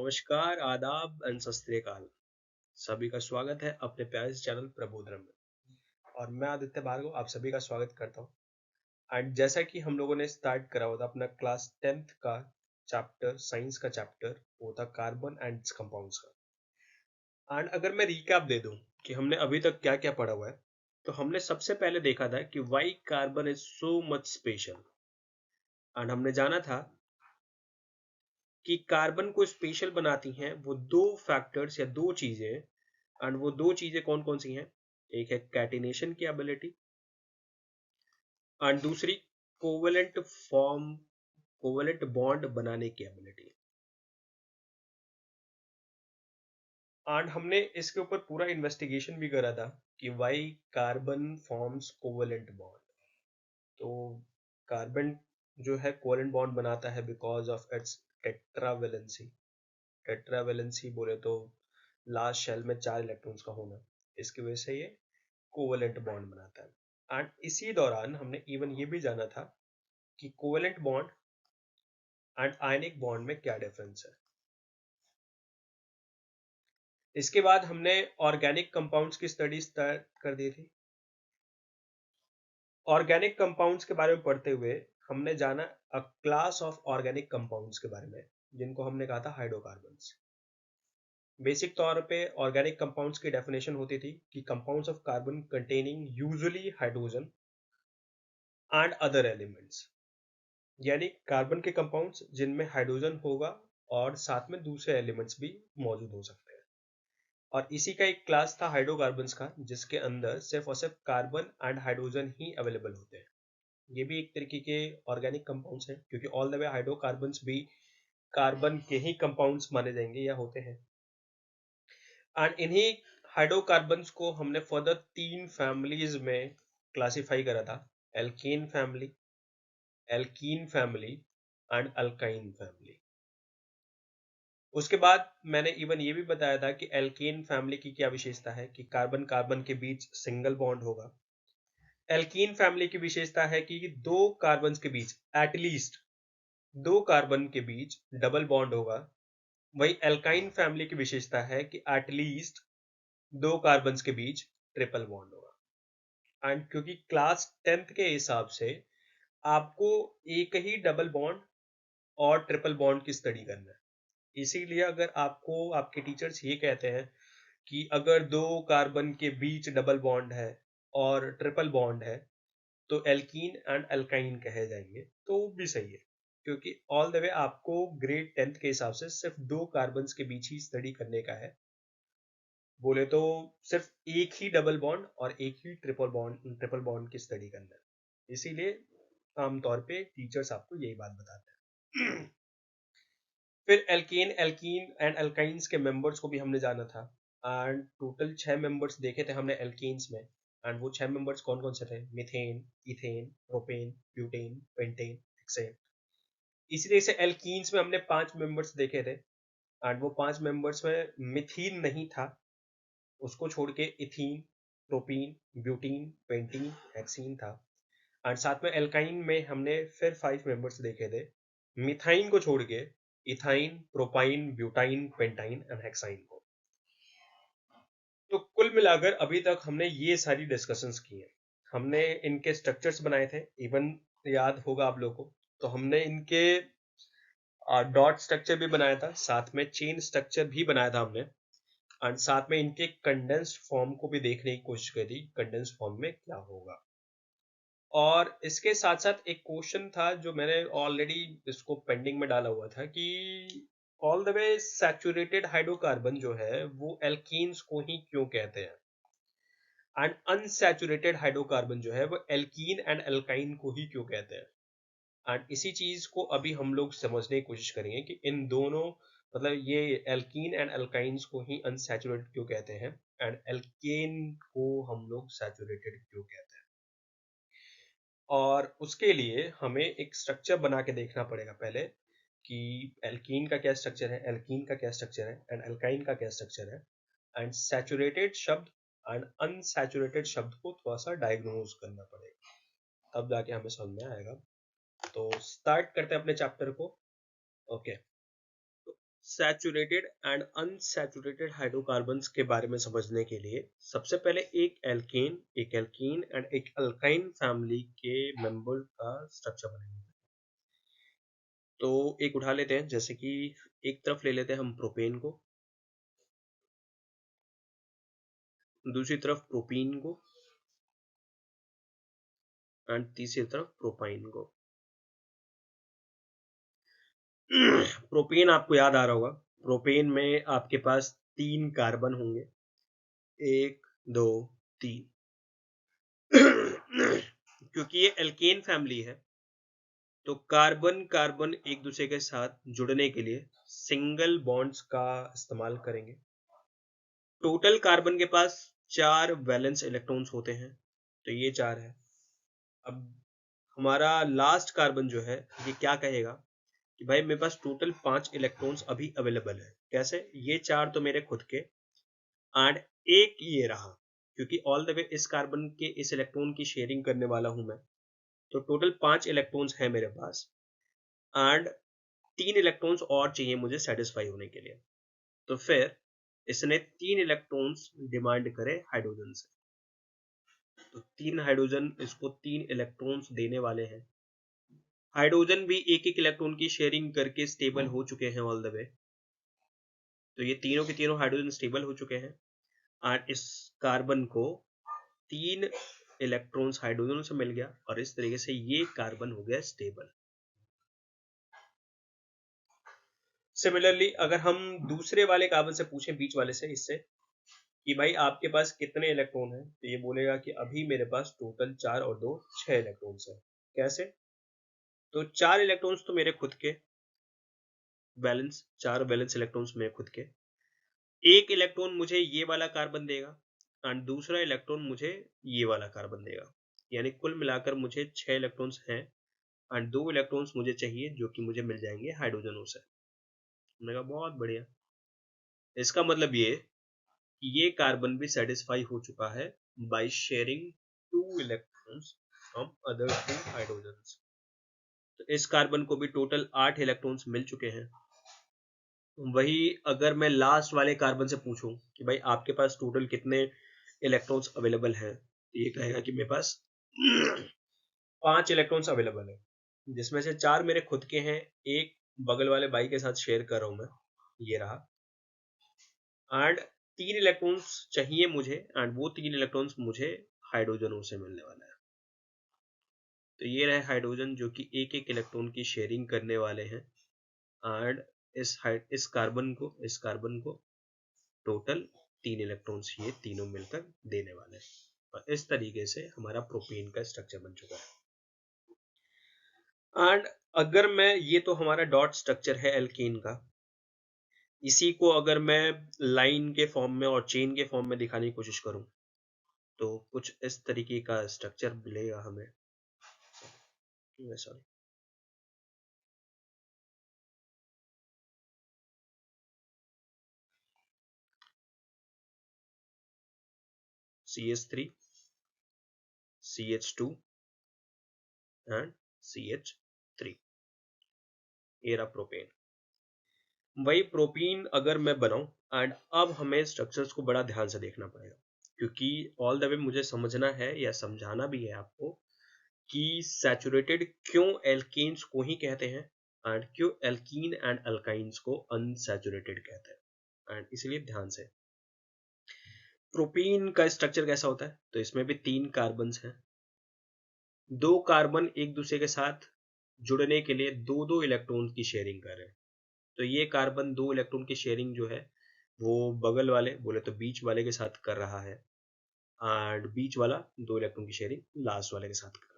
नमस्कार, आदाब एंड सत श्री अकाल। सभी का स्वागत है अपने प्यारे से चैनल प्रबोधन में। और मैं आदित्य भार्गव आप सभी का स्वागत करता हूँ। एंड जैसा कि हम लोगों ने स्टार्ट करा हुआ था अपना क्लास 10th का चैप्टर, साइंस का चैप्टर, वो था कार्बन एंड इट्स कंपाउंड्स का। एंड अगर मैं रिकैप दे दूं कि हमने अभी तक क्या क्या पढ़ा हुआ है, तो हमने सबसे पहले देखा था कि why carbon is so much special. And हमने जाना था कि कार्बन को स्पेशल बनाती हैं वो दो फैक्टर्स या दो चीजें। एंड वो दो चीजें कौन कौन सी हैं? एक है कैटिनेशन की एबिलिटी एंड दूसरी कोवेलेंट बॉन्ड बनाने की एबिलिटी। एंड हमने इसके ऊपर पूरा इन्वेस्टिगेशन भी करा था कि why carbon forms covalent bond. तो कार्बन जो है कोवेलेंट बॉन्ड बनाता है because of its tetravalency. Tetravalency बोले तो लास्ट शेल में 4 इलेक्ट्रॉन्स का होना, इसकी वजह से ये कोवेलेंट बॉन्ड बनाता है। एंड इसी दौरान हमने इवन ये भी जाना था कि covalent bond and ionic bond में क्या डिफरेंस है। इसके बाद हमने ऑर्गेनिक कंपाउंड्स की स्टडी स्टार्ट कर दी थी। ऑर्गेनिक कंपाउंड्स के बारे में पढ़ते हुए हमने जाना अ क्लास ऑफ ऑर्गेनिक कंपाउंड्स के बारे में, जिनको हमने कहा था हाइड्रोकार्बन्स। बेसिक तौर पे ऑर्गेनिक कंपाउंड्स की डेफिनेशन होती थी कि compounds of carbon containing usually hydrogen and other elements, यानी कार्बन के कंपाउंड्स जिनमें हाइड्रोजन होगा और साथ में दूसरे एलिमेंट्स भी मौजूद हो सकते हैं। और इसी का एक क्लास था हाइड्रोकार्बन्स का, जिसके अंदर सिर्फ और सिर्फ carbon and hydrogen he available होते हैं। ये भी एक तरीके के ऑर्गेनिक कंपाउंड्स हैं, क्योंकि ऑल द वे हाइड्रोकार्बन्स भी कार्बन के ही कंपाउंड्स माने जाएंगे या होते हैं। एंड इन्हीं हाइड्रोकार्बन्स को हमने फर्दर 3 फैमिलीज में क्लासिफाई करा था। Alkane family, alkene family and alkyne family. उसके बाद मैंने इवन ये भी बताया था कि एल्केन फैमिली की क्या विशेषता है कि कार्बन कार्बन के बीच सिंगल बॉन्ड होगा। एल्कीन फैमिली की विशेषता है कि दो कार्बन के बीच एटलीस्ट दो कार्बन के बीच डबल बॉन्ड होगा। वही एल्काइन फैमिली की विशेषता है कि एटलीस्ट दो कार्बन के बीच ट्रिपल बॉन्ड होगा। एंड क्योंकि क्लास 10th के हिसाब से आपको एक ही डबल बॉन्ड और ट्रिपल बॉन्ड की स्टडी करना है, इसीलिए अगर आपको आपके टीचर्स ये कहते हैं कि अगर दो कार्बन के बीच डबल बॉन्ड है और ट्रिपल बॉन्ड है तो एल्कीन एंड अल्काइन कहे जाएंगे, तो वो भी सही है, क्योंकि ऑल द वे आपको ग्रेड 10th के हिसाब से सिर्फ दो कार्बन के बीच ही स्टडी करने का है। बोले तो सिर्फ एक ही डबल बॉन्ड और एक ही ट्रिपल बॉन्ड की स्टडी करना है, इसीलिए आमतौर पे टीचर्स आपको यही बात बताते हैं। फिर एल्केन एल्कीन एंड अल्काइंस के मेंबर्स को भी हमने जाना था। एंड टोटल 6 मेंबर्स देखे थे हमने एल्केन्स में। एंड वो 6 मेंबर्स कौन कौन से थे? Methane, ethane, propane, butane, pentane, hexane. इसी तरह से एल्कीन्स में हमने 5 मेंबर्स देखे थे। एंड वो 5 मेंबर्स में मिथीन नहीं था, उसको छोड़ के ethene, propene, butene, pentene, hexene था। एंड साथ में एल्काइन में हमने फिर 5 मेंबर्स देखे थे, मिथाइन को छोड़ के ethyne, propyne, butyne, pentyne and hexyne को। तो कुल मिलाकर अभी तक हमने ये सारी डिस्कशंस की हैं। हमने इनके स्ट्रक्चर्स बनाए थे, इवन याद होगा आप लोगों को। तो हमने इनके डॉट स्ट्रक्चर भी बनाया था, साथ में चेन स्ट्रक्चर भी बनाया था हमने। एंड साथ में इनके कंडेंस्ड फॉर्म को भी देखने की कोशिश करी, कंडेंस्ड फॉर्म में क्या होगा। और इसके साथ साथ एक क्वेश्चन था जो मैंने ऑलरेडी इसको पेंडिंग में डाला हुआ था कि all the way saturated hydrocarbon जो है वो एल्कीन्स को ही क्यों कहते हैं, एंड अनसैचुरेटेड हाइड्रोकार्बन जो है वो एल्कीन एंड एल्काइन को ही क्यों कहते हैं। एंड इसी चीज को अभी हम लोग समझने की कोशिश करेंगे कि इन दोनों, मतलब ये एल्कीन एंड एल्काइंस को ही अनसैचुरेटेड क्यों कहते हैं एंड एल्केन को हम लोग सैचुरेटेड क्यों कहते हैं। और उसके लिए हमें एक स्ट्रक्चर बना के देखना पड़ेगा पहले कि एल्कीन का क्या स्ट्रक्चर है, एल्कीन का क्या स्ट्रक्चर है एंड एल्काइन का क्या स्ट्रक्चर है। एंड सैचुरेटेड शब्द एंड अनसैचुरेटेड शब्द को थोड़ा सा डायग्नोज करना पड़ेगा, तब जाके हमें समझ में आएगा। तो स्टार्ट करते हैं अपने चैप्टर को। Okay, saturated and unsaturated hydrocarbons के बारे में समझने के लिए सबसे पहले एक एल्कीन एंड एक अल्काइन फैमिली के मेंबर का स्ट्रक्चर बनाएंगे। तो एक उठा लेते हैं, जैसे कि एक तरफ ले लेते हैं हम प्रोपेन को, दूसरी तरफ प्रोपीन को एंड तीसरी तरफ प्रोपाइन को। प्रोपेन आपको याद आ रहा होगा, प्रोपेन में आपके पास 3 कार्बन होंगे, 1 2 3। क्योंकि ये एल्केन फैमिली है तो कार्बन कार्बन एक दूसरे के साथ जुड़ने के लिए सिंगल बॉन्ड्स का इस्तेमाल करेंगे। टोटल कार्बन के पास 4 वैलेंस इलेक्ट्रॉन्स होते हैं, तो ये 4 है। अब हमारा लास्ट कार्बन जो है ये क्या कहेगा कि भाई मेरे पास टोटल 5 इलेक्ट्रॉन्स अभी अवेलेबल है। कैसे? ये 4 तो मेरे खुद के एंड एक ये रहा, क्योंकि ऑल द वे इस कार्बन के इस इलेक्ट्रॉन की शेयरिंग करने वाला हूं मैं, तो टोटल 5 इलेक्ट्रॉन्स है मेरे पास एंड 3 इलेक्ट्रॉन्स और चाहिए मुझे सेटिस्फाई होने के लिए। तो फिर इसने 3 इलेक्ट्रॉन्स डिमांड करे हाइड्रोजन से, तो 3 हाइड्रोजन इसको 3 इलेक्ट्रॉन्स देने वाले हैं। हाइड्रोजन भी एक एक इलेक्ट्रॉन की शेयरिंग करके स्टेबल हो चुके हैं ऑल द वे, तो ये तीनों के तीनों हाइड्रोजन स्टेबल हो चुके हैं और इस कार्बन को 3 इलेक्ट्रॉन्स हाइड्रोजन से मिल गया और इस तरीके से ये कार्बन हो गया स्टेबल। सिमिलरली अगर हम दूसरे वाले कार्बन से पूछें, बीच वाले से, इससे कि भाई आपके पास कितने इलेक्ट्रॉन हैं, तो ये बोलेगा कि अभी मेरे पास टोटल 4 और 2 6 इलेक्ट्रॉन्स हैं। कैसे? तो 4 इलेक्ट्रॉन्स तो मेरे खुद के वैलेंस, 4 वैलेंस इलेक्ट्रॉन्स मेरे खुद के, एक इलेक्ट्रॉन मुझे ये वाला कार्बन देगा एंड दूसरा इलेक्ट्रॉन मुझे ये वाला कार्बन देगा, यानी कुल मिलाकर मुझे 6 इलेक्ट्रॉन्स हैं एंड 2 इलेक्ट्रॉन्स मुझे चाहिए जो कि मुझे मिल जाएंगे हाइड्रोजनों से। मैंने कहा बहुत बढ़िया। इसका मतलब ये कार्बन भी सेटिस्फाई हो चुका है by sharing 2 electrons from other 2 hydrogens. तो इस कार्बन को भी टोटल 8 इलेक्ट्रॉन्स मिल चुके हैं। वही अगर मैं लास्ट वाले कार्बन से पूछूं कि भाई आपके पास टोटल कितने इलेक्ट्रॉन्स अवेलेबल हैं, तो ये कहेगा कि मेरे पास 5 इलेक्ट्रॉन्स अवेलेबल है, जिसमें से 4 मेरे खुद के हैं, एक बगल वाले भाई के साथ शेयर कर रहा हूं मैं, ये रहा, एंड 3 इलेक्ट्रॉन्स चाहिए मुझे एंड वो 3 इलेक्ट्रॉन्स मुझे हाइड्रोजनों से मिलने वाला है। तो ये रहे हाइड्रोजन जो कि एक एक इलेक्ट्रॉन की शेयरिंग करने वाले हैं एंड इस कार्बन को टोटल 3 इलेक्ट्रॉन्स ये तीनों मिलकर देने वाले हैं। और इस तरीके से हमारा प्रोपेन का स्ट्रक्चर बन चुका है। एंड अगर मैं, ये तो हमारा डॉट स्ट्रक्चर है एल्कीन का, इसी को अगर मैं लाइन के फॉर्म में और चेन के फॉर्म में दिखाने की कोशिश करूं तो कुछ इस तरीके का स्ट्रक्चर मिलेगा हमें। Sorry, CH3 CH2 and CH3, ये रहा प्रोपेन। वही प्रोपीन अगर मैं बनाऊं एंड अब हमें स्ट्रक्चर्स को बड़ा ध्यान से देखना पड़ेगा, क्योंकि ऑल द वे मुझे समझना है या समझाना भी है आपको कि सैचुरेटेड क्यों एल्केन्स को ही कहते हैं एंड क्यों एल्कीन एंड अल्काइंस को अनसैचुरेटेड कहते हैं। एंड इसलिए ध्यान से, प्रोपीन का स्ट्रक्चर कैसा होता है, तो इसमें भी 3 कार्बन हैं, 2 कार्बन एक दूसरे के साथ जुड़ने के लिए 2-2 इलेक्ट्रॉन की शेयरिंग कर रहे हैं। तो ये कार्बन 2 इलेक्ट्रॉन की शेयरिंग जो है वो बगल वाले, बोले तो बीच वाले के साथ कर रहा है एंड बीच वाला 2 इलेक्ट्रॉन की शेयरिंग लास्ट वाले के साथ कर रहा है।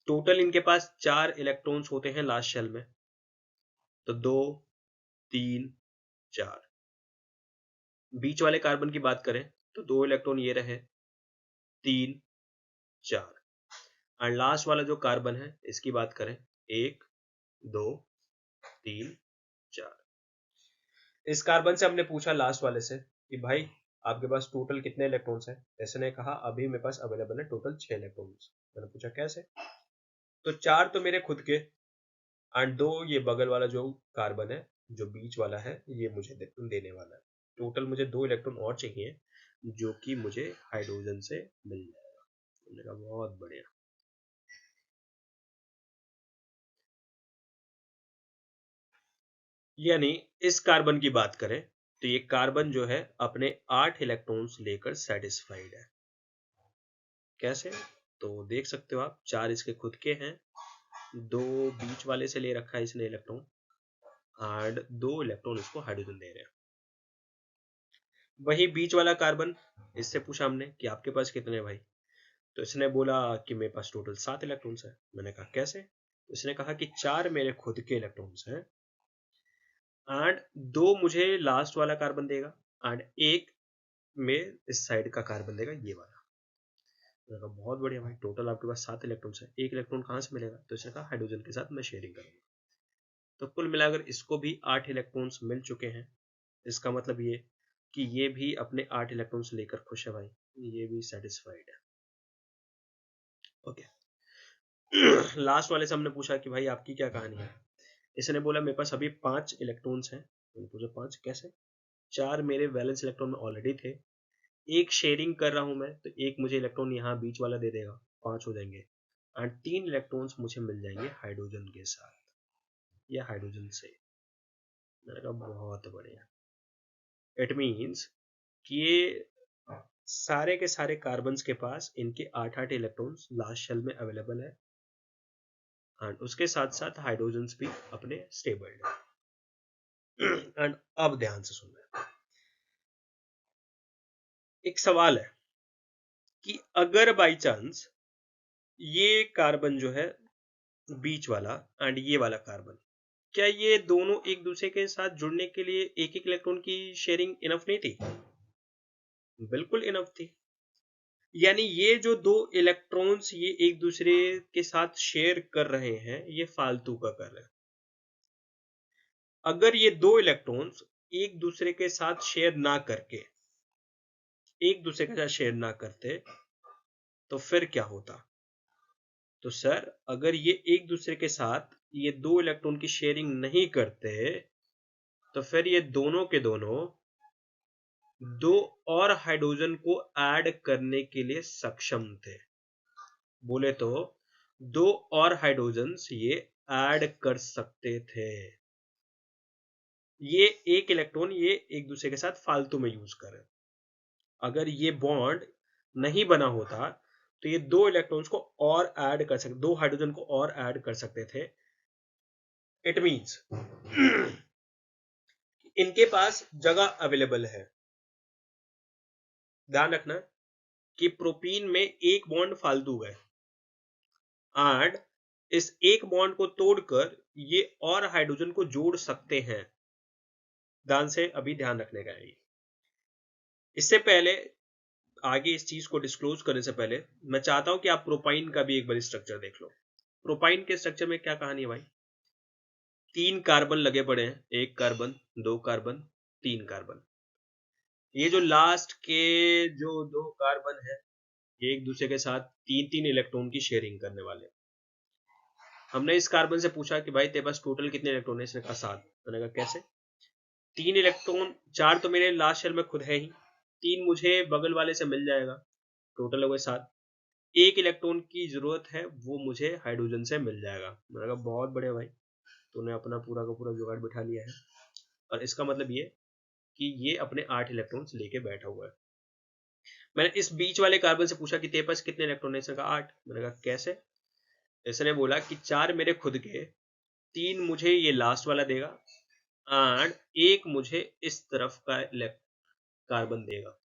टोटल इनके पास 4 इलेक्ट्रॉन्स होते हैं लास्ट शेल में, तो 2 3 4। बीच वाले कार्बन की बात करें तो 2 इलेक्ट्रॉन ये रहे, 3 4। और लास्ट वाला जो कार्बन है इसकी बात करें, 1 2 3 4। इस कार्बन से हमने पूछा लास्ट वाले से कि भाई आपके पास टोटल कितने इलेक्ट्रॉन्स हैं, ऐसे ने कहा अभी मेरे पास अवेलेबल है टोटल 6 इलेक्ट्रॉन्स। मैंने पूछा कैसे, तो 4 तो मेरे खुद के एंड 2 ये बगल वाला जो कार्बन है जो बीच वाला है ये मुझे देने वाला है। टोटल मुझे 2 इलेक्ट्रॉन और चाहिए जो कि मुझे हाइड्रोजन से मिल जाएगा। मैंने कहा बहुत बढ़िया। यानी इस कार्बन की बात करें तो ये कार्बन जो है अपने 8 इलेक्ट्रॉन्स लेकर सेटिस्फाइड है। कैसे? तो देख सकते हो आप, 4 इसके खुद के हैं, 2 बीच वाले से ले रखा है इसने इलेक्ट्रॉन, एंड 2 इलेक्ट्रॉन इसको हाइड्रोजन दे रहे हैं। वही बीच वाला कार्बन, इससे पूछा हमने कि आपके पास कितने भाई, तो इसने बोला कि मेरे पास टोटल 7 इलेक्ट्रॉन्स है। मैंने कहा कैसे? तो इसने कहा कि 4 मेरे खुद के इलेक्ट्रॉन्स हैं एंड 2 मुझे लास्ट वाला कार्बन देगा एंड एक में इस साइड का कार्बन देगा, ये वाला। मैंने कहा बहुत बढ़िया भाई, टोटल आपके पास 7 इलेक्ट्रॉन्स है, एक इलेक्ट्रॉन कहाँ से मिलेगा? तो इसने कहा हाइड्रोजन के साथ मैं शेयरिंग करूंगा। तो कुल मिलाकर इसको भी 8 इलेक्ट्रॉन्स मिल चुके हैं। इसका मतलब ये कि ये भी अपने 8 इलेक्ट्रॉन्स लेकर खुश है भाई, ये भी सेटिस्फाइड है। ओके। लास्ट वाले से हमने पूछा कि भाई आपकी क्या कहानी है। इसने बोला मेरे पास अभी 5 इलेक्ट्रॉन्स हैं। मैंने पूछा 5 कैसे? 4 मेरे वैलेंस इलेक्ट्रॉन में ऑलरेडी थे, एक शेयरिंग कर रहा हूं मैं, तो एक मुझे इलेक्ट्रॉन यहाँ बीच वाला दे देगा, 5 हो जाएंगे एंड 3 इलेक्ट्रॉन्स मुझे मिल जाएंगे हाइड्रोजन के साथ या हाइड्रोजन से। मैंने कहा बहुत बढ़िया। इट मीन्स कि ये सारे के सारे कार्बन्स के पास इनके 8-8 इलेक्ट्रॉन्स लास्ट शेल में अवेलेबल है एंड उसके साथ साथ हाइड्रोजन्स भी अपने स्टेबल है। एंड अब ध्यान से सुनना, एक सवाल है कि अगर बाई चांस ये कार्बन जो है बीच वाला एंड ये वाला कार्बन, क्या ये दोनों एक दूसरे के साथ जुड़ने के लिए एक एक इलेक्ट्रॉन की शेयरिंग इनफ नहीं थी? बिल्कुल इनफ थी। यानी ये जो 2 इलेक्ट्रॉन्स ये एक दूसरे के साथ शेयर कर रहे हैं, ये फालतू का कर रहे हैं। अगर ये 2 इलेक्ट्रॉन्स एक दूसरे के साथ शेयर ना करके, एक दूसरे के साथ शेयर ना करते, तो फिर क्या होता? तो सर, अगर ये एक दूसरे के साथ ये 2 इलेक्ट्रॉन की शेयरिंग नहीं करते, तो फिर ये दोनों के दोनों 2 और हाइड्रोजन को ऐड करने के लिए सक्षम थे। बोले तो 2 और हाइड्रोजन्स ये ऐड कर सकते थे। ये एक इलेक्ट्रॉन ये एक दूसरे के साथ फालतू में यूज कर रहे हैं। अगर ये बॉन्ड नहीं बना होता तो ये 2 इलेक्ट्रॉन्स को और ऐड कर सकते, 2 हाइड्रोजन को और ऐड कर सकते थे। इट मींस इनके पास जगह अवेलेबल है। ध्यान रखना कि प्रोपीन में एक बॉन्ड फालतू है एंड इस एक बॉन्ड को तोड़कर ये और हाइड्रोजन को जोड़ सकते हैं। ध्यान से अभी ध्यान रखने का है। इससे पहले, आगे इस चीज को डिस्क्लोज करने से पहले, मैं चाहता हूं कि आप प्रोपाइन का भी एक बार स्ट्रक्चर देख लो। प्रोपाइन के स्ट्रक्चर में क्या कहानी है भाई? 3 कार्बन लगे पड़े हैं, 1 कार्बन, 2 कार्बन, 3 कार्बन। ये जो लास्ट के जो 2 कार्बन है, ये एक दूसरे के साथ 3-3 इलेक्ट्रॉन की शेयरिंग करने वाले। हमने इस कार्बन से पूछा कि भाई तेरे पास टोटल कितने इलेक्ट्रॉन है? इसने कहा 7। मैंने कहा कैसे? 3 इलेक्ट्रॉन, 4 तो मेरे लास्ट शेल में खुद है ही, 3 मुझे बगल वाले से मिल जाएगा, टोटल हो गए 7। एक इलेक्ट्रॉन की जरूरत है, वो मुझे हाइड्रोजन से मिल जाएगा। मैंने कहा बहुत बढ़िया भाई, तूने अपना पूरा का पूरा जुगाड़ बिठा लिया है। और इसका मतलब ये कि ये अपने 8 इलेक्ट्रॉन्स लेके बैठा हुआ है। मैंने इस बीच वाले कार्बन से पूछा कि तेरे पास कितने इलेक्ट्रॉन है? इसने कहा 8। मैंने कहा कैसे? इसने बोला कि 4 मेरे खुद के, 3 मुझे ये लास्ट वाला देगा एंड एक मुझे इस तरफ का कार्बन देगा।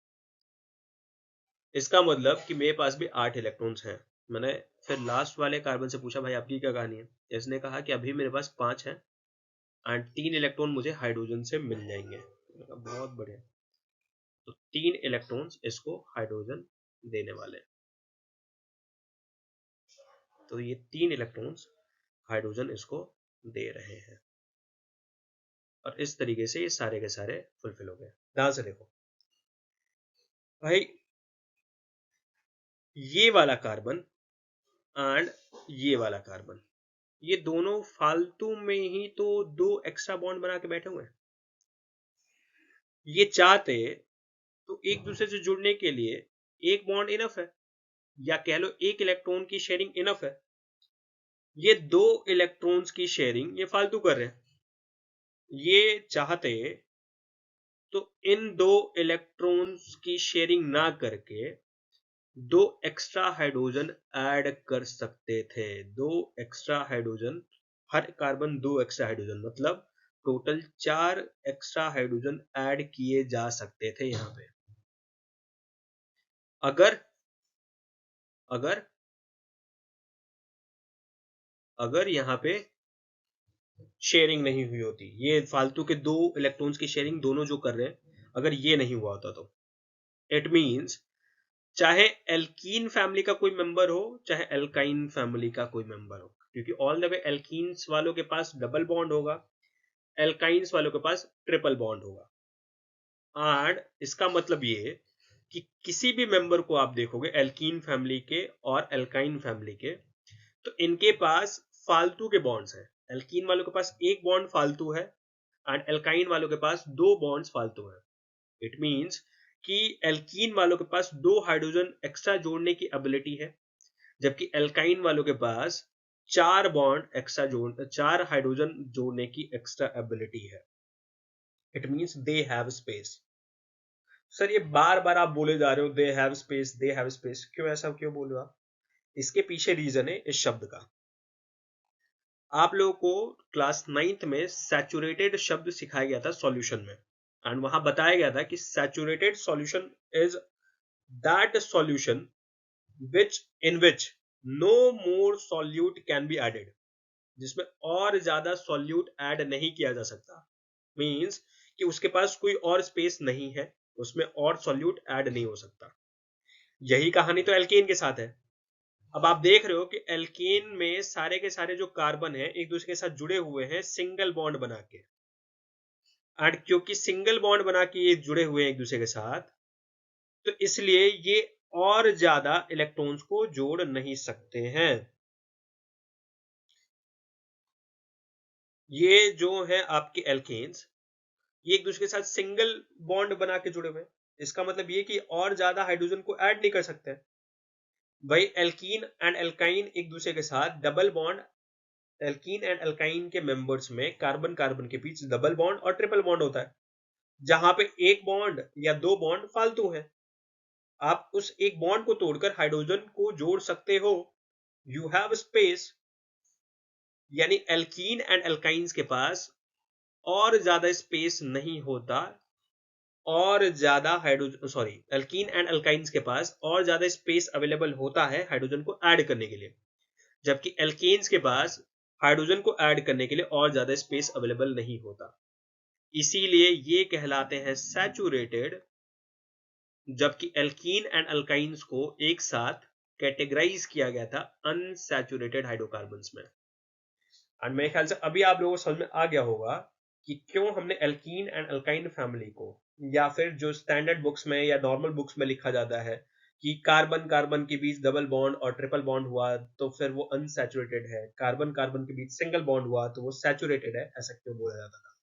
इसका मतलब कि मेरे पास भी 8 इलेक्ट्रॉन्स हैं। मैंने फिर लास्ट वाले कार्बन से पूछा भाई आपकी क्या कहानी है? इसने कहा कि अभी मेरे पास 5 है एंड 3 इलेक्ट्रॉन मुझे हाइड्रोजन से मिल जाएंगे। मैंने कहा बहुत बढ़िया। तो 3 इलेक्ट्रॉन्स इसको हाइड्रोजन देने वाले हैं। तो ये 3 इलेक्ट्रॉन्स हाइड्रोजन इसको दे रहे हैं और इस तरीके से ये सारे के सारे फुलफिल हो गए। ध्यान से देखो भाई, ये वाला कार्बन एंड ये वाला कार्बन, ये दोनों फालतू में ही तो दो एक्स्ट्रा बॉन्ड बना के बैठे हुए हैं। ये चाहते तो एक दूसरे से जुड़ने के लिए एक बॉन्ड इनफ है, या कह लो एक इलेक्ट्रॉन की शेयरिंग इनफ है। ये दो इलेक्ट्रॉन्स की शेयरिंग ये फालतू कर रहे हैं। ये चाहते तो इन दो इलेक्ट्रॉन्स की शेयरिंग ना करके दो एक्स्ट्रा हाइड्रोजन ऐड कर सकते थे। दो एक्स्ट्रा हाइड्रोजन, हर कार्बन दो एक्स्ट्रा हाइड्रोजन, मतलब टोटल 4 एक्स्ट्रा हाइड्रोजन ऐड किए जा सकते थे यहां पे, अगर अगर अगर यहां पे शेयरिंग नहीं हुई होती। ये फालतू के दो इलेक्ट्रॉन्स की शेयरिंग दोनों जो कर रहे हैं, अगर ये नहीं हुआ होता तो इट मींस चाहे एल्कीन फैमिली का कोई मेंबर हो, चाहे एल्काइन फैमिली का कोई मेंबर हो, क्योंकि ऑल द वे एल्कीन्स वालों के पास डबल बॉन्ड होगा, एल्काइंस वालों के पास ट्रिपल बॉन्ड होगा। एंड इसका मतलब ये कि किसी भी मेंबर को आप देखोगे एल्कीन फैमिली के और एल्काइन फैमिली के, तो इनके पास फालतू के बॉन्ड्स हैं। एल्कीन वालों के पास एक बॉन्ड फालतू है एंड एल्काइन वालों के पास दो बॉन्ड्स फालतू है। इट मींस कि एल्कीन वालों के पास दो हाइड्रोजन एक्स्ट्रा जोड़ने की एबिलिटी है, जबकि एल्काइन वालों के पास चार बॉन्ड एक्स्ट्रा चार हाइड्रोजन जोड़ने की एक्स्ट्रा एबिलिटी है। It means they have space. Sir ये बार बार आप बोले जा रहे हो they have space, they have space, क्यों ऐसा क्यों बोल रहे हो आप? इसके पीछे रीजन है इस शब्द का। आप लोगों को क्लास 9th में सैचुरेटेड शब्द सिखाया गया था सॉल्यूशन में, एंड वहां बताया गया था कि saturated solution is that solution which in which no more solute can be added, जिसमें और ज्यादा सॉल्यूट ऐड नहीं किया जा सकता। मींस कि उसके पास कोई और स्पेस नहीं है, उसमें और सॉल्यूट ऐड नहीं हो सकता। यही कहानी तो एल्केन के साथ है। अब आप देख रहे हो कि एल्केन में सारे के सारे जो कार्बन है एक दूसरे के साथ जुड़े हुए हैं सिंगल बॉन्ड बना के, एंड क्योंकि सिंगल बॉन्ड बना के ये जुड़े हुए हैं एक दूसरे के साथ, तो इसलिए ये और ज्यादा इलेक्ट्रॉन्स को जोड़ नहीं सकते हैं। ये जो है आपके एल्केन्स, ये एक दूसरे के साथ सिंगल बॉन्ड बना के जुड़े हुए हैं। इसका मतलब ये कि और ज्यादा हाइड्रोजन को ऐड नहीं कर सकते हैं। भाई एल्कीन एंड एल्काइन एक दूसरे के साथ double bond, alkene and alkyne के मेंबर्स में कार्बन कार्बन के बीच डबल बॉन्ड और ट्रिपल बॉन्ड होता है, जहां पे एक बॉन्ड या दो बॉन्ड फालतू है। आप उस एक बॉन्ड को तोड़कर हाइड्रोजन को जोड़ सकते हो। You have space. यानी एल्कीन एंड एल्काइंस के पास और ज्यादा स्पेस नहीं होता, और ज्यादा hydrogen, sorry, alkene and alkynes के पास और ज्यादा स्पेस अवेलेबल होता है हाइड्रोजन को ऐड करने के लिए, जबकि एल्केन्स के पास हाइड्रोजन को ऐड करने के लिए और ज्यादा स्पेस अवेलेबल नहीं होता। इसीलिए ये कहलाते हैं सैचुरेटेड, जबकि एल्कीन एंड अल्काइंस को एक साथ कैटेगराइज किया गया था अनसैचुरेटेड हाइड्रोकार्बन्स में। और मेरे ख्याल से अभी आप लोगों को समझ में आ गया होगा कि क्यों हमने एल्कीन एंड अल्काइन फैमिली को, या फिर जो स्टैंडर्ड बुक्स में या नॉर्मल बुक्स में लिखा जाता है कि कार्बन कार्बन के बीच डबल बॉन्ड और ट्रिपल बॉन्ड हुआ तो फिर वो अनसैचुरेटेड है, कार्बन कार्बन के बीच सिंगल बॉन्ड हुआ तो वो सैचुरेटेड है, ऐसा क्यों बोला जाता था?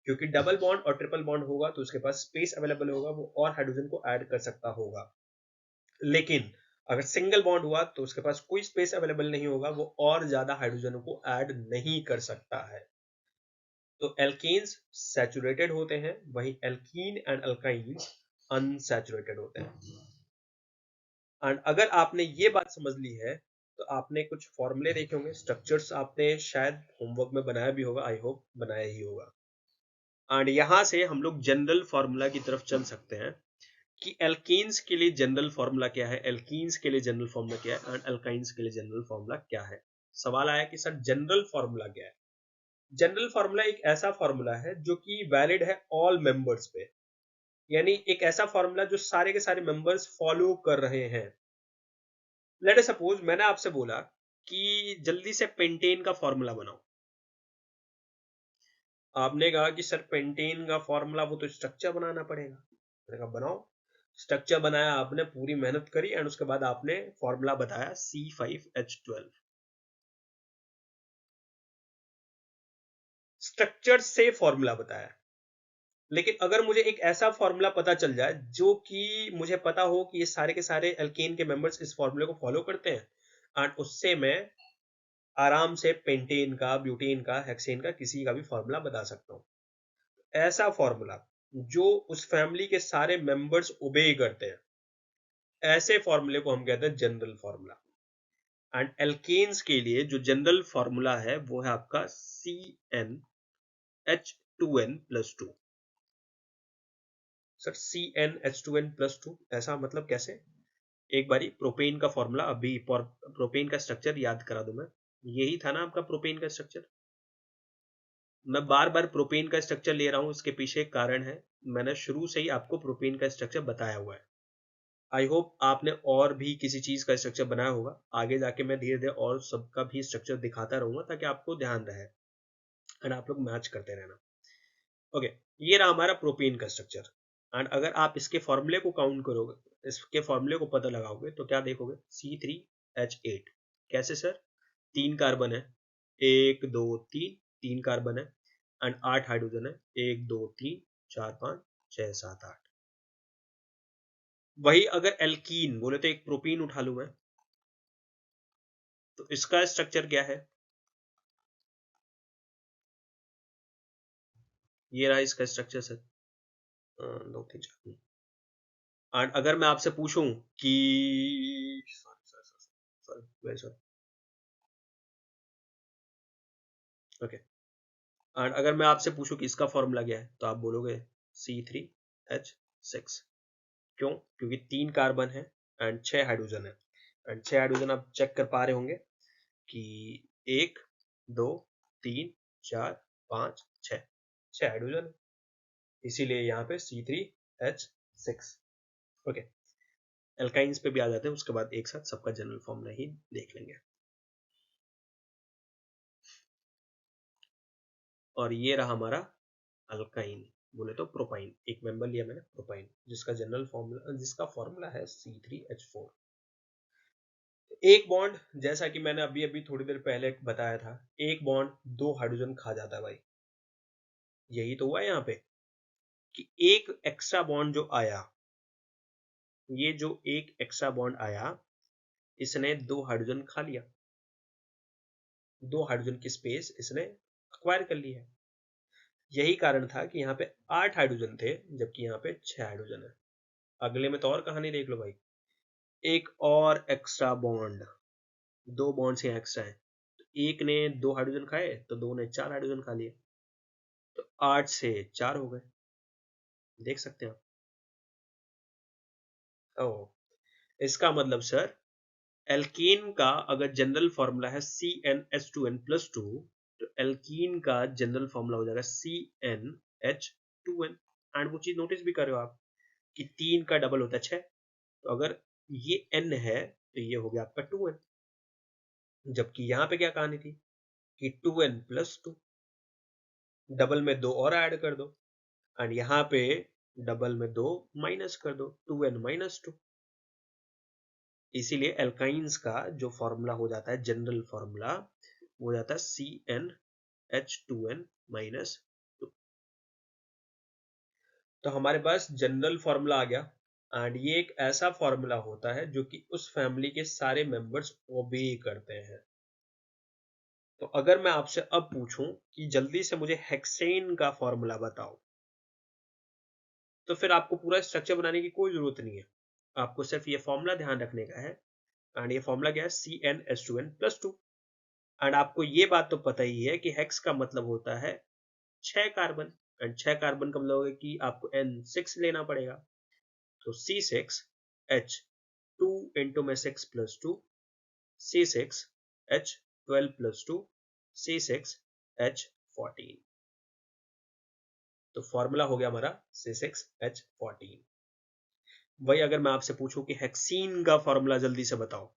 क्योंकि डबल बॉन्ड और ट्रिपल बॉन्ड होगा तो उसके पास स्पेस अवेलेबल होगा, वो और हाइड्रोजन को ऐड कर सकता होगा। लेकिन अगर सिंगल बॉन्ड हुआ तो उसके पास कोई स्पेस अवेलेबल नहीं होगा, वो और ज्यादा हाइड्रोजन को ऐड नहीं कर सकता है। तो एल्केन्स सैचुरेटेड होते हैं, वही एल्कीन एंड अल्काइंस अनसैचुरेटेड होते हैं। एंड अगर आपने ये बात समझ ली है तो आपने कुछ फॉर्मूले देखे होंगे, स्ट्रक्चर्स आपने शायद होमवर्क में बनाया भी होगा, आई होप बनाया ही होगा। एंड यहां से हम लोग जनरल फॉर्मूला की तरफ चल सकते हैं कि एल्कीन्स के लिए जनरल फॉर्मूला क्या है, एल्कीन्स के लिए जनरल फॉर्मूला क्या है, एंड अल्काइंस के लिए जनरल फॉर्मूला क्या है। सवाल आया कि सर जनरल फॉर्मूला क्या है? जनरल फॉर्मूला एक ऐसा फॉर्मूला है जो कि वैलिड है ऑल मेंबर्स पे, यानी एक ऐसा फॉर्मूला जो सारे के सारे मेंबर्स फॉलो कर रहे हैं। लेट अस सपोज मैंने आपसे बोला कि जल्दी से पेंटेन का फॉर्मूला बनाओ। आपने कहा कि सर पेंटेन का फॉर्मूला वो तो स्ट्रक्चर बनाना पड़ेगा। मैंने कहा बनाओ। स्ट्रक्चर बनाया आपने, पूरी मेहनत करी, एंड उसके बाद आपने फॉर्मूला बताया C5H12। स्ट्रक्चर से फॉर्मूला बताया, लेकिन अगर मुझे एक ऐसा फॉर्मूला पता चल जाए जो कि मुझे पता हो कि ये सारे के सारे एल्केन के मेंबर्स इस फॉर्मूले को फॉलो करते हैं, एंड उससे मैं आराम से पेंटेन का, ब्यूटेन का, हेक्सेन का किसी का भी फॉर्मूला बता सकता हूँ। ऐसा फॉर्मूला जो उस फैमिली के सारे मेंबर्स ओबे करते हैं, ऐसे फॉर्मूले को हम कहते हैं जनरल फॉर्मूला। एंड एल्केन्स के लिए जो जनरल फॉर्मूला है वो है आपका CnH2n+2। सर CnH2n+2 ऐसा मतलब कैसे? एक बारी प्रोपेन का फॉर्मूला, अभी प्रोपेन का स्ट्रक्चर याद करा दूं मैं। यही था ना आपका प्रोपेन का स्ट्रक्चर। मैं बार बार प्रोपेन का स्ट्रक्चर ले रहा हूं, इसके पीछे एक कारण है। मैंने शुरू से ही आपको प्रोपेन का स्ट्रक्चर बताया हुआ है। आई होप आपने और भी किसी चीज का स्ट्रक्चर बनाया होगा। आगे जाके मैं धीरे धीरे और सबका भी स्ट्रक्चर दिखाता रहूंगा ताकि आपको ध्यान रहे एंड आप लोग मैच करते रहना। ओके, ये रहा हमारा प्रोपेन का स्ट्रक्चर। एंड अगर आप इसके फॉर्मूले को काउंट करोगे, इसके फॉर्मूले को पता लगाओगे, तो क्या देखोगे? C3H8। कैसे सर? 3 कार्बन है, 1 2 3, 3 कार्बन है एंड 8 हाइड्रोजन है, 1 2 3 4 5 6 7 8। वही अगर एल्कीन बोले तो एक प्रोपीन उठा लूं मैं, तो इसका स्ट्रक्चर क्या है? ये रहा इसका स्ट्रक्चर सर। 2 3 4। एंड अगर मैं आपसे पूछूं कि sorry very sorry, okay, and अगर मैं आपसे पूछूं कि इसका फॉर्मूला क्या है, तो आप बोलोगे C3H6। क्यों? क्योंकि 3 कार्बन है एंड 6 हाइड्रोजन है। एंड 6 हाइड्रोजन आप चेक कर पा रहे होंगे कि 1 2 3 4 5 6, 6 हाइड्रोजन है, इसीलिए यहाँ पे C3H6। ओके, एल्काइंस पे भी आ जाते हैं, उसके बाद एक साथ सबका जनरल फॉर्मूला ही देख लेंगे। और ये रहा हमारा अल्काइन, बोले तो प्रोपाइन। एक मेंबर लिया मैंने प्रोपाइन, जिसका जनरल फॉर्मूला, जिसका फॉर्मूला है C3H4। एक बॉन्ड, जैसा कि मैंने अभी अभी थोड़ी देर पहले बताया था, एक बॉन्ड 2 हाइड्रोजन खा जाता है भाई। यही तो हुआ है यहाँ पे कि एक एक्स्ट्रा बॉन्ड जो आया, ये जो एक एक्स्ट्रा बॉन्ड आया, इसने 2 हाइड्रोजन खा लिया। 2 हाइड्रोजन की स्पेस इसने अक्वायर कर ली है। यही कारण था कि यहाँ पे 8 हाइड्रोजन थे, जबकि यहाँ पे 6 हाइड्रोजन है। अगले में तो और कहानी देख लो भाई, एक और एक्स्ट्रा बॉन्ड, 2 बॉन्ड्स यहाँ एक्स्ट्रा है, तो एक ने 2 हाइड्रोजन खाए तो 2 ने 4 हाइड्रोजन खा लिए, तो 8 से 4 हो गए। देख सकते हैं आप। ओ, इसका मतलब सर, एल्कीन का अगर जनरल फॉर्मूला है CnH2n+2, तो एल्कीन का जनरल फॉर्मूला हो जाएगा CnH2n। एंड वो चीज नोटिस भी कर रहे हो आप कि 3 का डबल होता है 6, तो अगर ये n है तो ये हो गया आपका 2n। जबकि यहां पे क्या कहानी थी कि 2n+2, डबल में 2 और ऐड कर दो, एंड यहाँ पे डबल में 2 माइनस कर दो, 2n-2। इसीलिए एल्काइंस का जो फॉर्मूला हो जाता है, जनरल फॉर्मूला, वो हो जाता है CnH2n-2। तो हमारे पास जनरल फॉर्मूला आ गया, एंड ये एक ऐसा फॉर्मूला होता है जो कि उस फैमिली के सारे मेंबर्स ओबे करते हैं। तो अगर मैं आपसे अब पूछूं कि जल्दी से मुझे हेक्सेन का फॉर्मूला बताओ, तो फिर आपको पूरा स्ट्रक्चर बनाने की कोई जरूरत नहीं है, आपको सिर्फ ये फॉर्मूला ध्यान रखने का है। एंड ये फॉर्मूला क्या है? CnH2n+2। एंड आपको ये बात तो पता ही है कि हेक्स का मतलब होता है 6 कार्बन, एंड 6 कार्बन का मतलब होगा कि आपको N6 लेना पड़ेगा। तो C6H2 इंटू में 6+2, C6H12+2, C6H14। तो फॉर्मूला हो गया हमारा C6H14। वही अगर मैं आपसे पूछूं कि हेक्सीन का फॉर्मूला जल्दी से बताओ,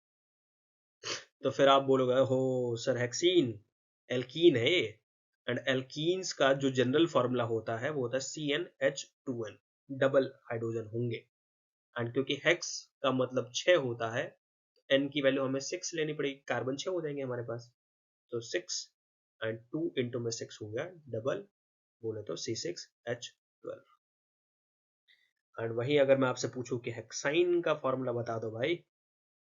तो फिर आप बोलोगे हो सर हेक्सीन एल्कीन है ये। एंड एल्कीन्स का जो जनरल फॉर्मूला होता है वो होता है CnH2n, डबल हाइड्रोजन होंगे। एंड क्योंकि हेक्स का मतलब 6 होता है, n की वैल्यू हमें 6 लेनी पड़ेगी, कार्बन 6 हो जाएंगे हमारे पास, तो 6 एंड 2 इंटू में 6 हो गया डबल, बोले तो C6H12। एंड वही अगर मैं आपसे पूछूं कि हेक्साइन का फॉर्मूला बता दो भाई,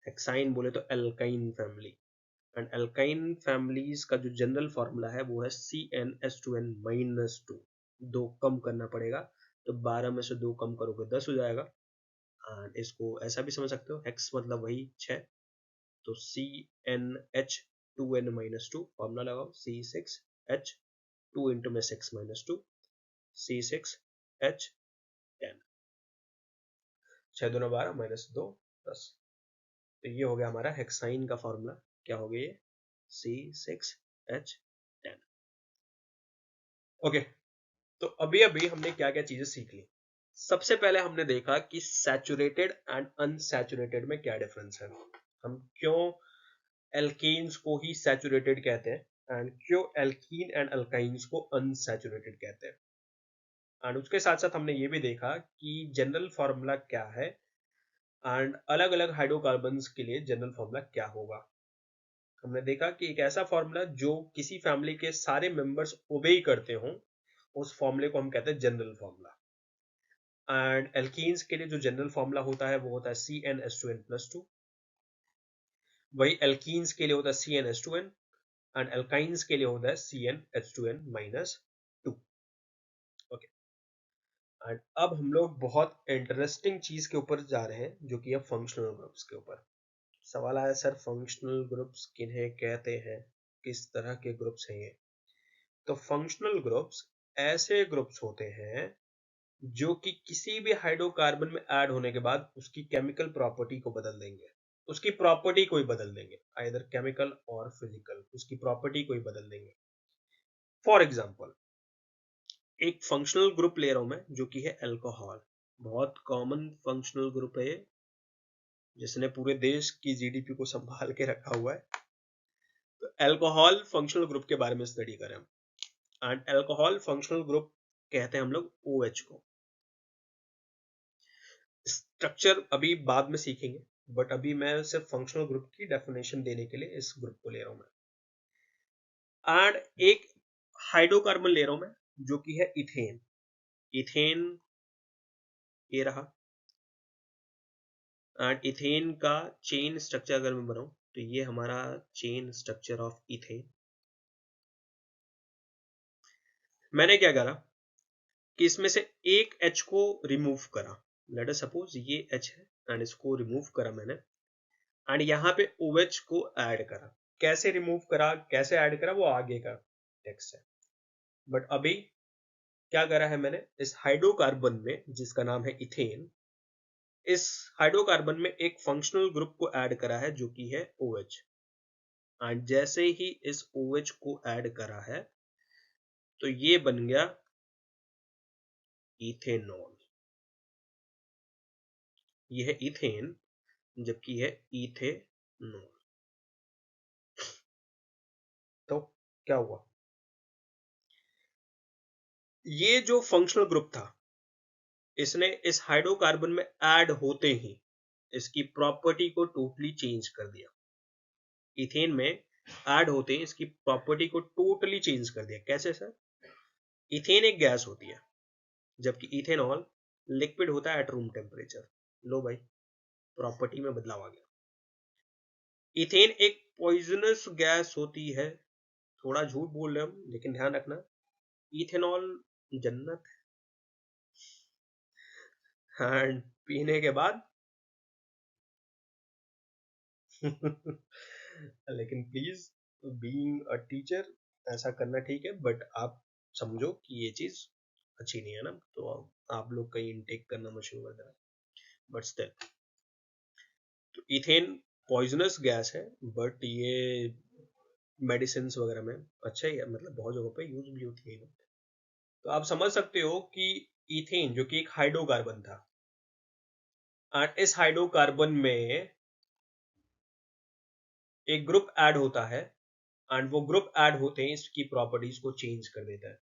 हेक्साइन बोले तो alkyne family, and alkyne families का जो जनरल फॉर्मूला है वो है CnH2n-2, 2 कम करना पड़ेगा, तो 12 में से 2 कम करोगे 10 हो जाएगा। एंड इसको ऐसा भी समझ सकते हो, हेक्स मतलब वही 6, तो CnH2n-2 फॉर्मूला लगाओ, C6H2 इंटू में 6 माइनस 2, C6H10, 6 दूना 12 माइनस 2 10। तो ये हो गया हमारा हेक्साइन का फॉर्मूला, क्या हो गया ये C6H10। ओके, तो अभी अभी हमने क्या क्या चीजें सीख ली। सबसे पहले हमने देखा कि सैचुरेटेड एंड अनसैचुरेटेड में क्या डिफरेंस है, हम क्यों एल्केन्स को ही सैचुरेटेड कहते हैं एंड क्यों एल्कीन एंड अल्काइंस को अनसैचुरेटेड कहते हैं। एंड उसके साथ साथ हमने ये भी देखा कि जनरल फॉर्मूला क्या है एंड अलग अलग हाइड्रोकार्बन्स के लिए जनरल फॉर्मूला क्या होगा। हमने देखा कि एक ऐसा फॉर्मूला जो किसी फैमिली के सारे मेंबर्स ओबे करते हों, उस फॉर्मूले को हम कहते हैं जनरल फॉर्मूला। एंड एल्कीन्स के लिए जो जनरल फॉर्मूला होता है वो होता है CnH2n+2, वही एल्कीन्स के लिए होता है CnH2n, एंड एल्काइंस के लिए होता है CnH2n-2। ओके, एंड अब हम लोग बहुत इंटरेस्टिंग चीज के ऊपर जा रहे हैं जो कि है फंक्शनल ग्रुप्स के ऊपर। सवाल आया सर फंक्शनल ग्रुप्स किन्हें कहते हैं, किस तरह के ग्रुप्स हैं ये। तो फंक्शनल ग्रुप्स ऐसे ग्रुप्स होते हैं जो कि किसी भी हाइड्रोकार्बन में ऐड होने के बाद उसकी केमिकल प्रॉपर्टी को बदल देंगे, उसकी प्रॉपर्टी को ही बदल देंगे, आइदर केमिकल और फिजिकल, उसकी प्रॉपर्टी को ही बदल देंगे। फॉर एग्जाम्पल एक फंक्शनल ग्रुप ले रहा हूं मैं जो कि है अल्कोहल, बहुत कॉमन फंक्शनल ग्रुप है ये, जिसने पूरे देश की जीडीपी को संभाल के रखा हुआ है। तो अल्कोहल फंक्शनल ग्रुप के बारे में स्टडी करें हम, एंड अल्कोहल फंक्शनल ग्रुप कहते हैं हम लोग OH को। स्ट्रक्चर अभी बाद में सीखेंगे, बट अभी मैं सिर्फ फंक्शनल ग्रुप की डेफिनेशन देने के लिए इस ग्रुप को ले रहा हूं मैं। एंड एक हाइड्रोकार्बन ले रहा हूं मैं जो कि है इथेन, इथेन ये रहा। एंड इथेन का चेन स्ट्रक्चर अगर मैं बनाऊं तो ये हमारा चेन स्ट्रक्चर ऑफ इथेन। मैंने क्या करा कि इसमें से एक H को रिमूव करा, लेट अस सपोज ये H है एंड इसको रिमूव करा मैंने, एंड यहाँ पे OH को ऐड करा। कैसे रिमूव करा कैसे ऐड करा वो आगे का टेक्स्ट है, बट अभी क्या करा है मैंने, इस हाइड्रोकार्बन में जिसका नाम है इथेन, इस हाइड्रोकार्बन में एक फंक्शनल ग्रुप को ऐड करा है जो कि है OH। एंड जैसे ही इस OH को ऐड करा है तो ये बन गया इथेनॉल, ये है इथेन जबकि है इथेनॉल। तो क्या हुआ, ये जो फंक्शनल ग्रुप था इसने इस हाइड्रोकार्बन में ऐड होते ही इसकी प्रॉपर्टी को टोटली चेंज कर दिया। इथेन में ऐड होते ही इसकी प्रॉपर्टी को टोटली चेंज कर दिया। कैसे सर, इथेन एक गैस होती है जबकि इथेनॉल लिक्विड होता है एट रूम टेम्परेचर। लो भाई, प्रॉपर्टी में बदलाव आ गया। इथेन एक पॉइजनस गैस होती है, थोड़ा झूठ बोल रहे हम लेकिन ध्यान रखना, इथेनॉल जन्नत है एंड पीने के बाद लेकिन प्लीज बीइंग अ टीचर ऐसा करना ठीक है, बट आप समझो कि ये चीज अच्छी नहीं है ना, तो आप लोग कहीं इनटेक करना मत शुरू कर देना, बट स्टिल। तो इथेन पॉइजनस गैस है, बट ये मेडिसिन वगैरह में अच्छा ही है, मतलब बहुत जगहों पे यूज भी होती है। तो आप समझ सकते हो कि इथेन जो कि एक हाइड्रोकार्बन था, एंड इस हाइड्रोकार्बन में एक ग्रुप ऐड होता है एंड वो ग्रुप ऐड होते हैं इसकी प्रॉपर्टीज को चेंज कर देता है।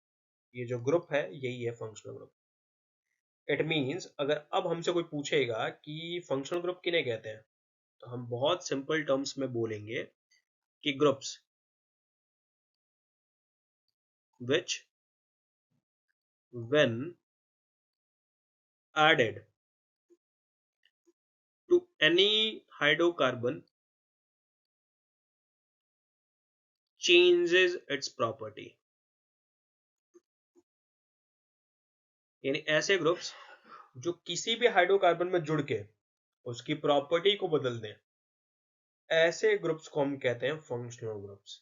ये जो ग्रुप है यही है फंक्शनल ग्रुप। इट मींस अगर अब हमसे कोई पूछेगा कि फंक्शनल ग्रुप किन्हें कहते हैं, तो हम बहुत सिंपल टर्म्स में बोलेंगे कि groups which when added to any hydrocarbon changes its property। यानी ऐसे ग्रुप्स जो किसी भी हाइड्रोकार्बन में जुड़ के उसकी प्रॉपर्टी को बदल दें, ऐसे ग्रुप्स को हम कहते हैं फंक्शनल ग्रुप्स।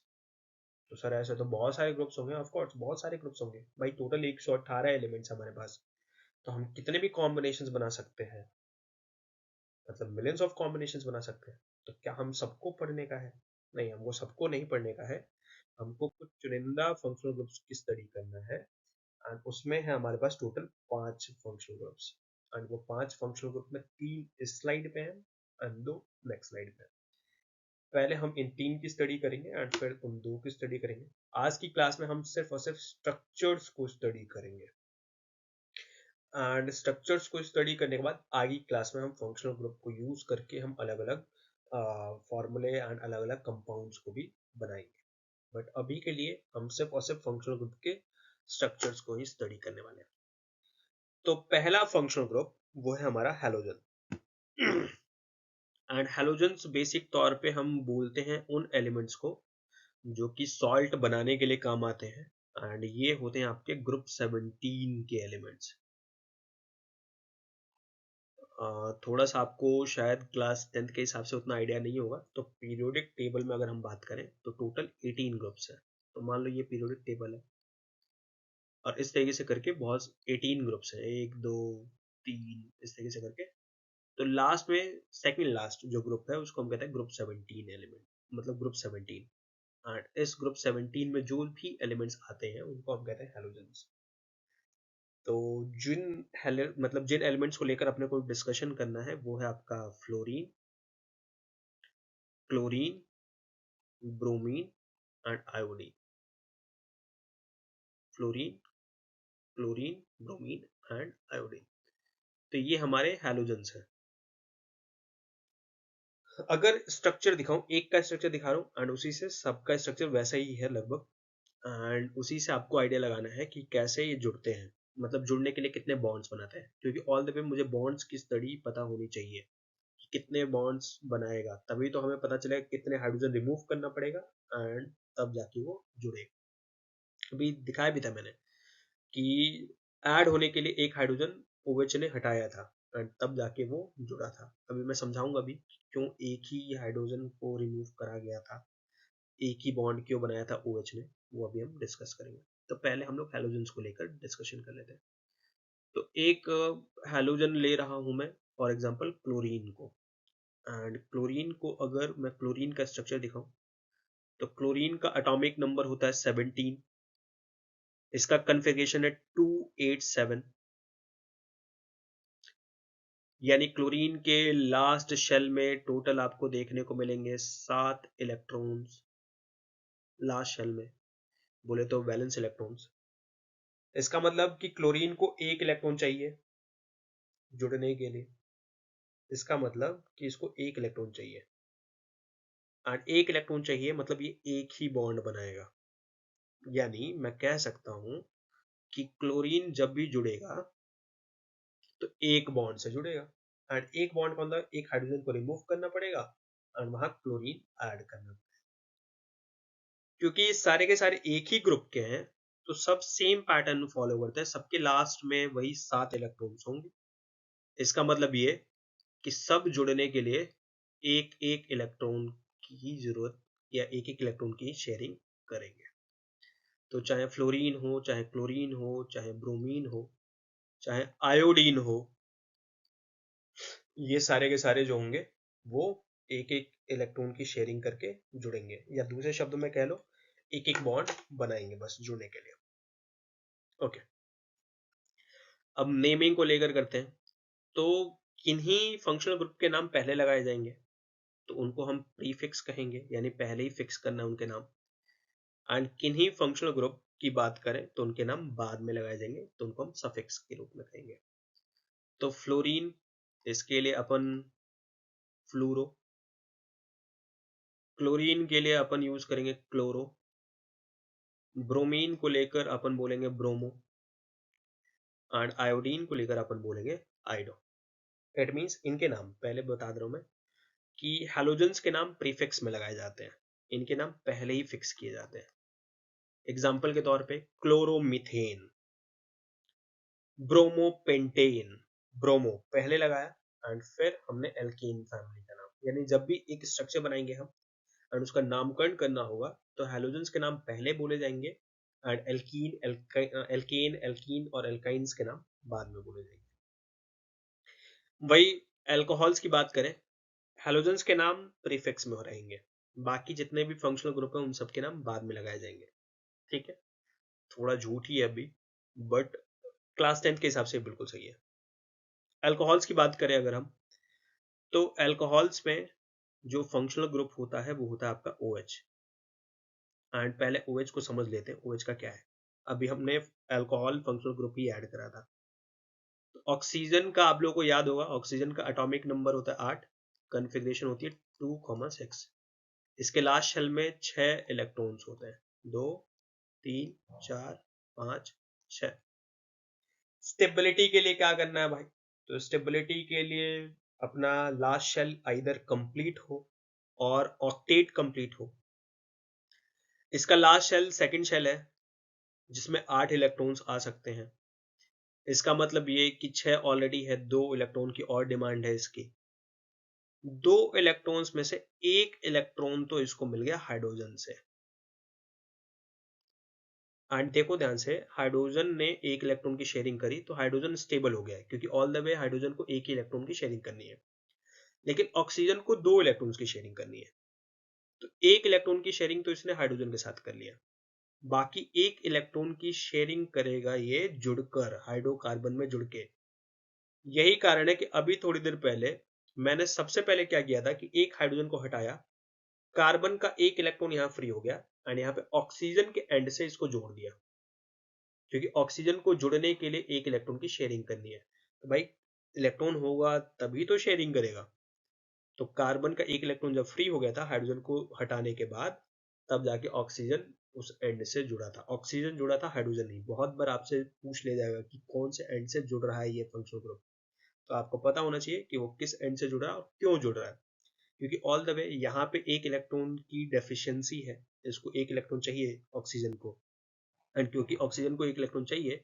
तो सर ऐसे तो बहुत सारे ग्रुप्स होंगे, ऑफ कोर्स बहुत सारे ग्रुप्स होंगे भाई, टोटल 118 एलिमेंट्स हमारे पास, तो हम कितने भी कॉम्बिनेशंस बना सकते हैं, मतलब मिलियंस ऑफ कॉम्बिनेशंस बना सकते हैं। तो क्या हम सबको पढ़ने का है? नहीं, हमको सबको नहीं पढ़ने का है, हमको कुछ चुनिंदा फंक्शनल ग्रुप्स की स्टडी करना है। एंड उसमें है हमारे पास टोटल 5 फंक्शनल ग्रुप्स, एंड वो 5 फंक्शनल ग्रुप में 3 इस स्लाइड पे हैं एंड 2 नेक्स्ट स्लाइड पे। पहले हम इन 3 की स्टडी करेंगे एंड फिर उन 2 की स्टडी करेंगे। आज की क्लास में हम सिर्फ और सिर्फ स्ट्रक्चर्स को स्टडी करेंगे, एंड स्ट्रक्चर्स को स्टडी करने के बाद आगे क्लास में हम फंक्शनल ग्रुप को यूज करके हम अलग अलग फॉर्मूले एंड अलग अलग कंपाउंड्स को भी बनाएंगे। बट अभी के लिए हम सिर्फ और सिर्फ फंक्शनल ग्रुप के स्ट्रक्चर्स को ही स्टडी करने वाले हैं। तो पहला फंक्शनल ग्रुप वो है हमारा हैलोजन। एंड हैलोजन्स बेसिक तौर पे हम बोलते हैं उन एलिमेंट्स को जो कि सॉल्ट बनाने के लिए काम आते हैं, एंड ये होते हैं आपके ग्रुप 17 के एलिमेंट्स। थोड़ा सा आपको शायद क्लास 10th के हिसाब से उतना आइडिया नहीं होगा, तो पीरियोडिक टेबल में अगर हम बात करें तो टोटल 18 ग्रुप्स है। तो मान लो ये पीरियोडिक टेबल है और इस तरीके से करके बहुत 18 ग्रुप्स है, 1 2 3 इस तरीके से करके। तो लास्ट में सेकंड लास्ट जो ग्रुप है उसको हम कहते हैं ग्रुप 17 एलिमेंट, मतलब ग्रुप 17। एंड इस ग्रुप 17 में जो भी एलिमेंट्स आते हैं उनको हम कहते हैं हैलोजेंस। तो मतलब जिन एलिमेंट्स को लेकर अपने को डिस्कशन करना है वो है आपका fluorine, chlorine, bromine and iodine. Fluorine, chlorine, bromine and iodine, तो ये हमारे हैलोजेंस हैं। अगर स्ट्रक्चर दिखाऊं, एक का स्ट्रक्चर दिखा रहा हूं एंड उसी से सबका स्ट्रक्चर वैसा ही है लगभग, एंड उसी से आपको आइडिया लगाना है कि कैसे ये जुड़ते हैं, मतलब जुड़ने के लिए कितने बॉन्ड्स बनाते हैं, क्योंकि ऑल द वे मुझे बॉन्ड्स की स्टडी पता होनी चाहिए कि कितने बॉन्ड्स बनाएगा, तभी तो हमें पता चलेगा कितने हाइड्रोजन रिमूव करना पड़ेगा एंड तब जाके वो जुड़ेगा। अभी दिखाया भी था मैंने कि ऐड होने के लिए एक हाइड्रोजन OH ने हटाया था एंड तब जाके वो जुड़ा था। अभी मैं समझाऊंगा भी क्यों एक ही हाइड्रोजन को रिमूव करा गया था, एक ही बॉन्ड क्यों बनाया था OH ने, वो अभी हम डिस्कस करेंगे। तो पहले हम लोग हैलोजन्स को लेकर डिस्कशन कर लेते हैं। तो एक हैलोजन ले रहा हूं मैं फॉर एग्जांपल क्लोरीन को, एंड क्लोरीन को अगर मैं क्लोरीन का स्ट्रक्चर दिखाऊं तो क्लोरीन का एटॉमिक नंबर होता है 17, इसका कन्फिगरेशन है 287, यानी क्लोरीन के लास्ट शेल में टोटल आपको देखने को मिलेंगे 7 इलेक्ट्रॉन्स। लास्ट शेल में बोले तो वैलेंस इलेक्ट्रॉन्स। इसका मतलब कि क्लोरीन को एक इलेक्ट्रॉन चाहिए जुड़ने के लिए, इसका मतलब कि इसको एक इलेक्ट्रॉन चाहिए, एंड एक इलेक्ट्रॉन चाहिए मतलब ये एक ही बॉन्ड बनाएगा। यानी मैं कह सकता हूं कि क्लोरीन जब भी जुड़ेगा तो एक बॉन्ड से जुड़ेगा, एंड एक बॉन्ड के अंदर एक हाइड्रोजन को रिमूव करना पड़ेगा एंड वहां क्लोरीन ऐड करना पड़ेगा। क्योंकि ये सारे के सारे एक ही ग्रुप के हैं तो सब सेम पैटर्न फॉलो करते हैं, सबके लास्ट में वही 7 इलेक्ट्रॉन्स होंगे। इसका मतलब ये कि सब जुड़ने के लिए एक एक इलेक्ट्रॉन की जरूरत या एक एक इलेक्ट्रॉन की शेयरिंग करेंगे। तो चाहे फ्लोरीन हो, चाहे क्लोरीन हो, चाहे ब्रोमीन हो, चाहे आयोडीन हो, ये सारे के सारे जो होंगे वो एक एक इलेक्ट्रॉन की शेयरिंग करके जुड़ेंगे, या दूसरे शब्दों में कह लो एक एक बॉन्ड बनाएंगे बस जुड़ने के लिए। ओके, अब नेमिंग को लेकर करते हैं। तो किन्हीं फंक्शनल ग्रुप के नाम पहले लगाए जाएंगे तो उनको हम प्रीफिक्स कहेंगे, यानी पहले ही फिक्स करना उनके नाम। एंड किन्हीं फंक्शनल ग्रुप की बात करें तो उनके नाम बाद में लगाए जाएंगे तो उनको हम सफिक्स के रूप में कहेंगे। तो फ्लोरीन, इसके लिए अपन फ्लूरो, क्लोरीन के लिए अपन यूज करेंगे क्लोरो, ब्रोमीन को लेकर अपन बोलेंगे ब्रोमो, एंड आयोडीन को लेकर अपन बोलेंगे आइडो। इट मीन्स इनके नाम पहले बता दे रहा हूं मैं कि हैलोजेंस के नाम प्रीफिक्स में लगाए जाते हैं, इनके नाम पहले ही फिक्स किए जाते हैं। एग्जाम्पल के तौर पे क्लोरोमीथेन, ब्रोमोपेंटेन, ब्रोमो पहले लगाया एंड फिर हमने एल्कीन फैमिली का नाम, यानी जब भी एक स्ट्रक्चर बनाएंगे हम एंड उसका नामकरण करना होगा तो हैलोजेंस के नाम पहले बोले जाएंगे एंड एल्कीन, एल्केन, एल्कीन और एल्काइंस के नाम बाद में बोले जाएंगे। वही एल्कोहल्स की बात करें, हैलोजेंस के नाम प्रीफिक्स में हो रहेंगे, बाकी जितने भी फंक्शनल ग्रुप हैं उन सब के नाम बाद में लगाए जाएंगे। ठीक है, थोड़ा झूठ ही है अभी, बट क्लास 10 के हिसाब से बिल्कुल सही है। अल्कोहल्स की बात करें अगर हम, तो अल्कोहल्स में जो फंक्शनल ग्रुप होता है वो होता है आपका OH। एंड पहले OH को समझ लेते हैं, OH का क्या है। अभी हमने अल्कोहल फंक्शनल ग्रुप ही ऐड करा था। तो ऑक्सीजन का आप लोगों को याद होगा, ऑक्सीजन का एटॉमिक नंबर होता है 8, कन्फिग्रेशन होती है 2,6। इसके लास्ट शेल में 6 इलेक्ट्रॉन्स होते हैं, 2, 3, 4, 5, 6। स्टेबिलिटी के लिए क्या करना है भाई, तो स्टेबिलिटी के लिए अपना लास्ट शेल आइदर कंप्लीट हो और ऑक्टेट कंप्लीट हो। इसका लास्ट शेल सेकंड शेल है जिसमें 8 इलेक्ट्रॉन्स आ सकते हैं। इसका मतलब ये कि 6 ऑलरेडी है, 2 इलेक्ट्रॉन की और डिमांड है इसकी। 2 इलेक्ट्रॉन्स में से 1 इलेक्ट्रॉन तो इसको मिल गया हाइड्रोजन से। एंड देखो ध्यान से, हाइड्रोजन ने 1 इलेक्ट्रॉन की शेयरिंग करी तो हाइड्रोजन स्टेबल हो गया है, क्योंकि ऑल द वे हाइड्रोजन को 1 ही इलेक्ट्रॉन की शेयरिंग करनी है। लेकिन ऑक्सीजन को 2 इलेक्ट्रॉन्स की शेयरिंग करनी है, तो 1 इलेक्ट्रॉन की शेयरिंग तो इसने हाइड्रोजन के साथ कर लिया, बाकी 1 इलेक्ट्रॉन की शेयरिंग करेगा ये जुड़कर, हाइड्रोकार्बन में जुड़ के। यही कारण है कि अभी थोड़ी देर पहले मैंने सबसे पहले क्या किया था कि एक हाइड्रोजन को हटाया, कार्बन का 1 इलेक्ट्रॉन यहां फ्री हो गया एंड यहाँ पे ऑक्सीजन के एंड से इसको जोड़ दिया, क्योंकि ऑक्सीजन को जुड़ने के लिए 1 इलेक्ट्रॉन की शेयरिंग करनी है। तो भाई इलेक्ट्रॉन होगा तभी तो शेयरिंग करेगा। तो कार्बन का 1 इलेक्ट्रॉन जब फ्री हो गया था हाइड्रोजन को हटाने के बाद, तब जाके ऑक्सीजन उस एंड से जुड़ा था। ऑक्सीजन जुड़ा था, हाइड्रोजन नहीं। बहुत बार आपसे पूछ लिया जाएगा कि कौन से एंड से जुड़ रहा है ये फंक्शनल ग्रुप, तो आपको पता होना चाहिए कि वो किस एंड से जुड़ रहा है और क्यों जुड़ रहा है। क्योंकि ऑल द वे यहाँ पे 1 इलेक्ट्रॉन की डेफिशिएंसी है, इसको 1 इलेक्ट्रॉन चाहिए ऑक्सीजन को, एंड क्योंकि ऑक्सीजन को 1 इलेक्ट्रॉन चाहिए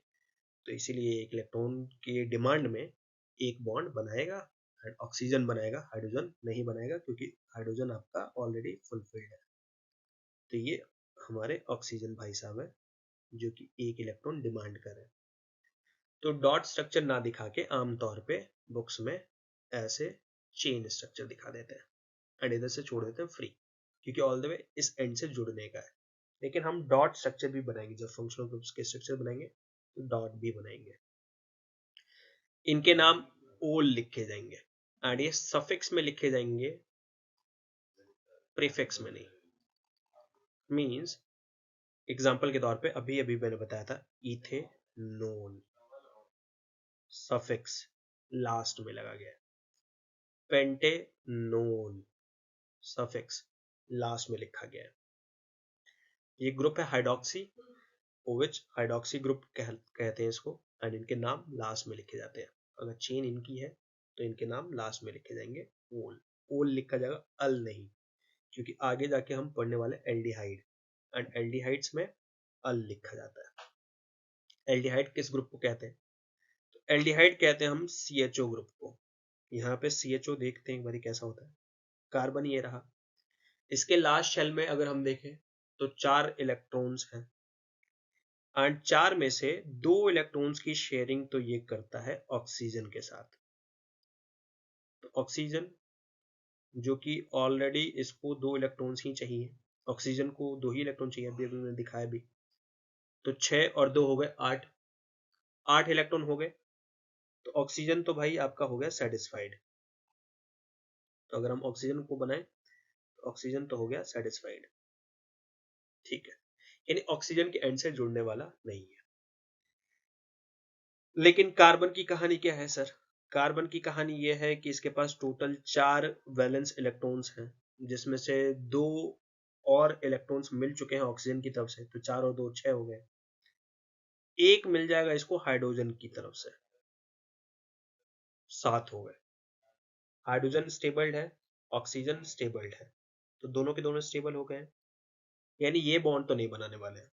तो इसीलिए 1 इलेक्ट्रॉन के डिमांड में एक बॉन्ड बनाएगा एंड ऑक्सीजन बनाएगा, हाइड्रोजन नहीं बनाएगा, क्योंकि हाइड्रोजन आपका ऑलरेडी फुलफिल्ड है। तो ये हमारे ऑक्सीजन भाई साहब है जो कि 1 इलेक्ट्रॉन डिमांड कर रहे हैं। तो डॉट स्ट्रक्चर ना दिखा के आमतौर पे बुक्स में ऐसे चेन स्ट्रक्चर दिखा देते हैं एंड इधर से छोड़ देते हैं फ्री, क्योंकि ऑल द वे इस एंड से जुड़ने का है। लेकिन हम डॉट स्ट्रक्चर भी बनाएंगे, जब फंक्शनल ग्रुप्स के स्ट्रक्चर बनाएंगे तो डॉट भी बनाएंगे। इनके नाम ओल लिखे जाएंगे एंड ये सफिक्स में लिखे जाएंगे, प्रीफिक्स में नहीं। मींस एग्जांपल के तौर पे अभी अभी मैंने बताया था इथेनॉल, सफिक्स लास्ट में लगा गया। पेंटेनॉल, सफिक्स लास्ट में लिखा गया है। ये ग्रुप है हाइड्रोक्सी, OH हाइड्रोक्सी ग्रुप कहते हैं इसको, एंड इनके नाम लास्ट में लिखे जाते हैं। अगर चेन इनकी है तो इनके नाम लास्ट में लिखे जाएंगे ओल। ओल लिखा जाएगा अल नहीं, क्योंकि आगे जाके हम पढ़ने वाले एल्डिहाइड, एंड एल्डिहाइड्स में अल लिखा जाता है। एल्डिहाइड किस ग्रुप को कहते हैं, तो एल्डिहाइड कहते हैं हम CHO ग्रुप को। यहाँ पे CHO देखते हैं एक बार कैसा होता है। कार्बन ये रहा, इसके लास्ट शेल में अगर हम देखें तो 4 इलेक्ट्रॉन्स हैं एंड 4 में से 2 इलेक्ट्रॉन्स की शेयरिंग तो ये करता है ऑक्सीजन के साथ। तो ऑक्सीजन जो कि ऑलरेडी इसको 2 इलेक्ट्रॉन्स ही चाहिए, ऑक्सीजन को 2 ही इलेक्ट्रॉन चाहिए, अभी अभी मैंने दिखाया भी। तो 6 और 2 हो गए 8, 8 इलेक्ट्रॉन हो गए, तो ऑक्सीजन तो भाई आपका हो गया सेटिस्फाइड। तो अगर हम ऑक्सीजन को बनाए तो ऑक्सीजन तो हो गया सेटिस्फाइड, ठीक है, यानी ऑक्सीजन के एंड से जुड़ने वाला नहीं है। लेकिन कार्बन की कहानी क्या है सर, कार्बन की कहानी यह है कि इसके पास टोटल 4 वैलेंस इलेक्ट्रॉन्स हैं, जिसमें से 2 और इलेक्ट्रॉन्स मिल चुके हैं ऑक्सीजन की तरफ से, तो 4 और 2 6 हो गए। एक मिल जाएगा इसको हाइड्रोजन की तरफ से, 7 हो गए। हाइड्रोजन स्टेबल्ड है, ऑक्सीजन स्टेबल्ड है, तो दोनों के दोनों स्टेबल हो गए। यानी ये बॉन्ड तो नहीं बनाने वाले हैं।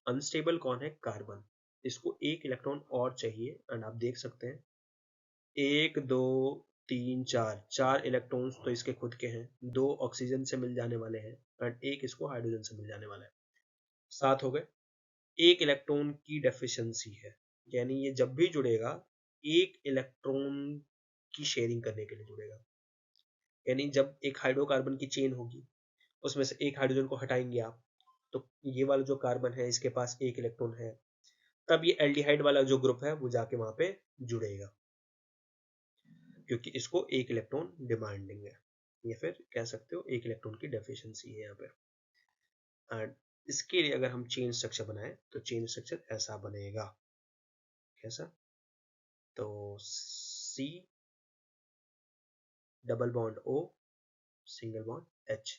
अनस्टेबल कौन है? कार्बन। इसको एक इलेक्ट्रॉन और चाहिए, एंड आप देख सकते हैं 1 2 3 4, 4 इलेक्ट्रॉन्स तो इसके खुद के हैं, 2 ऑक्सीजन से मिल जाने वाले हैं एंड एक इसको हाइड्रोजन से मिल जाने वाला है। 7 हो गए। एक इलेक्ट्रॉन की डेफिशिएंसी है, यानी ये जब भी जुड़ेगा एक इलेक्ट्रॉन की शेयरिंग करने के लिए जुड़ेगा। यानी जब एक हाइड्रोकार्बन की चेन होगी, उसमें से एक हाइड्रोजन को हटाएंगे आप, तो ये वाला जो कार्बन है इसके पास एक इलेक्ट्रॉन है, तब ये एल्डिहाइड वाला जो ग्रुप है वो जाके वहां पे जुड़ेगा, क्योंकि इसको एक इलेक्ट्रॉन डिमांडिंग है, या फिर कह सकते हो एक इलेक्ट्रॉन की डेफिशिएंसी है यहाँ पे। एंड इसके लिए अगर हम चेन स्ट्रक्चर बनाए तो चेन स्ट्रक्चर ऐसा बनेगा। कैसा? तो C double bond O single bond H,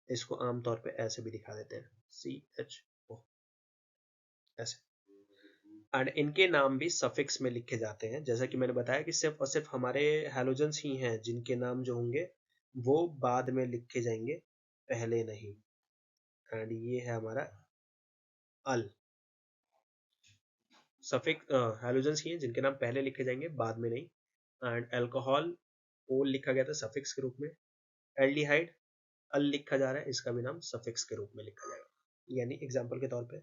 इसको आमतौर पे ऐसे भी दिखा देते हैं, CHO, ऐसे। एंड इनके नाम भी सफिक्स में लिखे जाते हैं, जैसा कि मैंने बताया कि सिर्फ और सिर्फ हमारे हैलोजेंस ही हैं जिनके नाम जो होंगे वो बाद में लिखे जाएंगे, पहले नहीं। एंड ये है हमारा अल। सफिक्स हैलोजेंस ही हैं जिनके नाम पहले लिखे जाएंगे, बाद में नहीं। एंड अल्कोहल ओल लिखा गया था सफिक्स के रूप में। एल्डिहाइड अल लिखा जा रहा है, इसका भी नाम सफिक्स के रूप में लिखा जाएगा। यानी एग्जांपल के तौर पे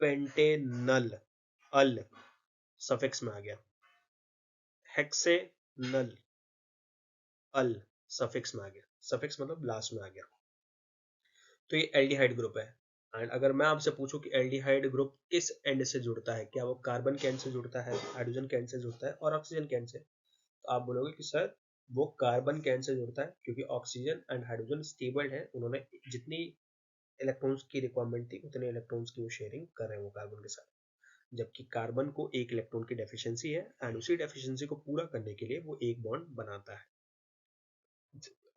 पेंटेनल, अल सफिक्स में आ गया। हेक्सेनल, अल सफिक्स में आ गया, सफिक्स मतलब लास्ट में आ गया। तो ये एल्डिहाइड ग्रुप है। एंड अगर मैं आपसे पूछूं कि एल्डिहाइड ग्रुप किस एंड से जुड़ता है, क्या वो कार्बन के एंड से जुड़ता है, हाइड्रोजन के एंड से जुड़ता है और ऑक्सीजन के एंड से, तो आप बोलोगे कि सर वो कार्बन के एंड से जुड़ता है, क्योंकि ऑक्सीजन एंड हाइड्रोजन स्टेबल है, उन्होंने जितनी इलेक्ट्रॉन्स की रिक्वायरमेंट थी उतने इलेक्ट्रॉन्स की वो शेयरिंग कर रहे हैं वो कार्बन के साथ। जबकि कार्बन को एक इलेक्ट्रॉन की डेफिशिएंसी है एंड उसी डेफिशिएंसी को पूरा करने के लिए वो एक बॉन्ड बनाता है।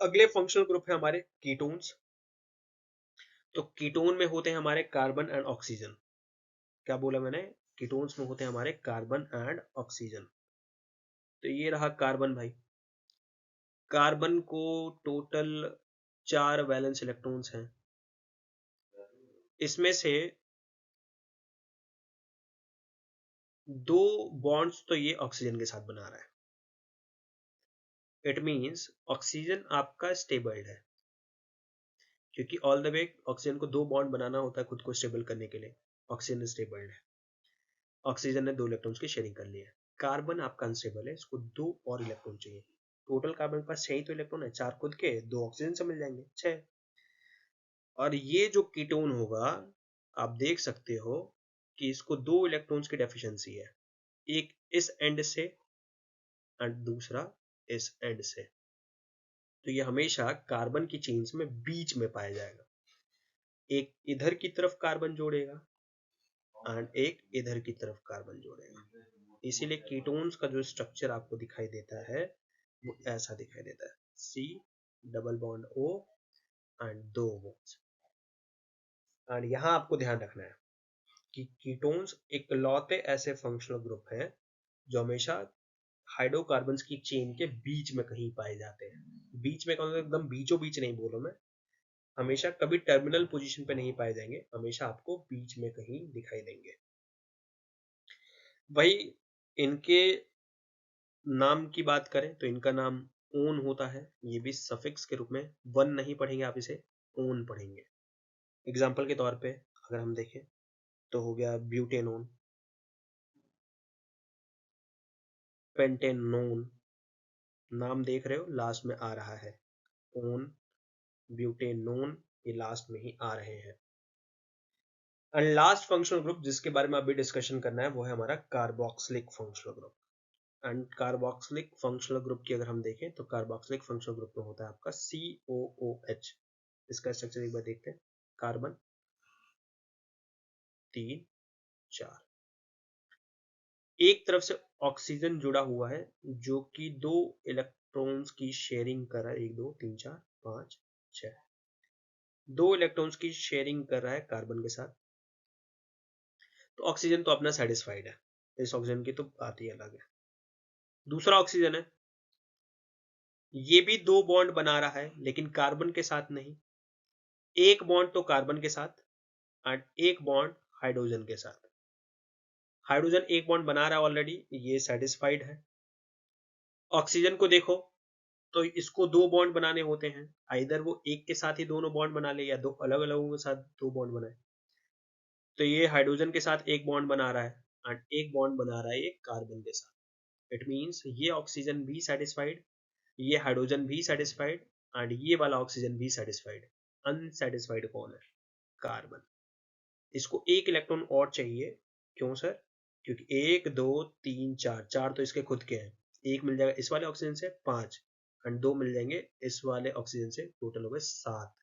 अगले फंक्शनल ग्रुप है हमारे कीटोन्स। तो कीटोन में होते हैं हमारे कार्बन एंड ऑक्सीजन। क्या बोला मैंने? कीटोन्स में होते हैं हमारे कार्बन एंड ऑक्सीजन। तो ये रहा कार्बन भाई। कार्बन को टोटल 4 वैलेंस इलेक्ट्रॉन्स हैं, इसमें से 2 बॉन्ड्स तो ये ऑक्सीजन के साथ बना रहा है। इट मींस ऑक्सीजन आपका स्टेबल्ड है, क्योंकि ऑल द वे ऑक्सीजन को 2 बॉन्ड बनाना होता है खुद को स्टेबल करने के लिए। ऑक्सीजन स्टेबल्ड है, ऑक्सीजन ने 2 इलेक्ट्रॉन्स की शेयरिंग कर ली है। कार्बन आपका अनस्टेबल है, इसको 2 और इलेक्ट्रॉन चाहिए। टोटल कार्बन के पास 6 ही तो इलेक्ट्रॉन है, 4 खुद के, 2 ऑक्सीजन से मिल जाएंगे, 6। और ये जो कीटोन होगा, आप देख सकते हो कि इसको 2 इलेक्ट्रॉन्स की डेफिशिएंसी है, एक इस एंड से एंड दूसरा इस एंड से। तो ये हमेशा कार्बन की चेन्स में बीच में पाया जाएगा। एक इधर की तरफ कार्बन जोड़ेगा एंड एक इधर की तरफ कार्बन जोड़ेगा। इसीलिए कीटोन्स का जो स्ट्रक्चर आपको दिखाई देता है वो ऐसा दिखाई देता है, C double bond O and 2 bonds. And यहां आपको ध्यान रखना है कि कीटोन्स इकलौते ऐसे फंक्शनल ग्रुप हैं जो हमेशा हाइड्रोकार्बन्स की चेन के बीच में कहीं पाए जाते हैं। बीच में कौन, एकदम बीचों बीच नहीं बोलो मैं, हमेशा कभी टर्मिनल पोजीशन पे नहीं पाए जाएंगे, हमेशा आपको बीच में कहीं दिखाई देंगे। वही इनके नाम की बात करें तो इनका नाम ओन होता है, ये भी सफिक्स के रूप में, वन नहीं पढ़ेंगे आप इसे, ओन पढ़ेंगे। एग्जाम्पल के तौर पे अगर हम देखें तो हो गया ब्यूटेनोन, पेंटेनोन, नाम देख रहे हो लास्ट में आ रहा है, ओन, ब्यूटेनोन, ये लास्ट में ही आ रहे हैं। एंड लास्ट फंक्शनल ग्रुप जिसके बारे में अभी डिस्कशन करना है वो है हमारा carboxylic functional group. And carboxylic functional group की अगर हम देखें तो कार्बोक्सिलिक फंक्शनल ग्रुप में होता है आपका COOH। इसका स्ट्रक्चर एक बार देखते हैं। कार्बन 3 4, एक तरफ से ऑक्सीजन जुड़ा हुआ है जो कि 2 इलेक्ट्रॉन्स की शेयरिंग कर रहा है, 1 2 3 4 5 6। 2 इलेक्ट्रॉन्स की शेयरिंग कर रहा है कार्बन के साथ, तो ऑक्सीजन तो अपना सेटिस्फाइड है, इस ऑक्सीजन की तो बात ही अलग है। दूसरा ऑक्सीजन है, ये भी 2 बॉन्ड बना रहा है लेकिन कार्बन के साथ नहीं, एक बॉन्ड तो कार्बन के साथ एंड एक बॉन्ड हाइड्रोजन के साथ। हाइड्रोजन एक बॉन्ड बना रहा है ऑलरेडी, ये सेटिस्फाइड है। ऑक्सीजन को देखो तो इसको 2 बॉन्ड बनाने होते हैं, आइदर वो एक के साथ ही दोनों बॉन्ड बना ले या दो अलग अलग के साथ 2 बॉन्ड बनाए। तो ये हाइड्रोजन के साथ एक बॉन्ड बना रहा है एंड एक बॉन्ड बना रहा है ये कार्बन के साथ। इट मींस ये ऑक्सीजन भी सेटिस्फाइड, ये हाइड्रोजन भी सेटिस्फाइड एंड ये वाला ऑक्सीजन भी सेटिस्फाइड। अनसेटिस्फाइड कौन है? कार्बन। इसको एक इलेक्ट्रॉन और चाहिए। क्यों सर? क्योंकि 1 2 3 4, 4 तो इसके खुद के हैं, एक मिल जाएगा इस वाले ऑक्सीजन से 5 एंड 2 मिल जाएंगे इस वाले ऑक्सीजन से, टोटल हो गए 7।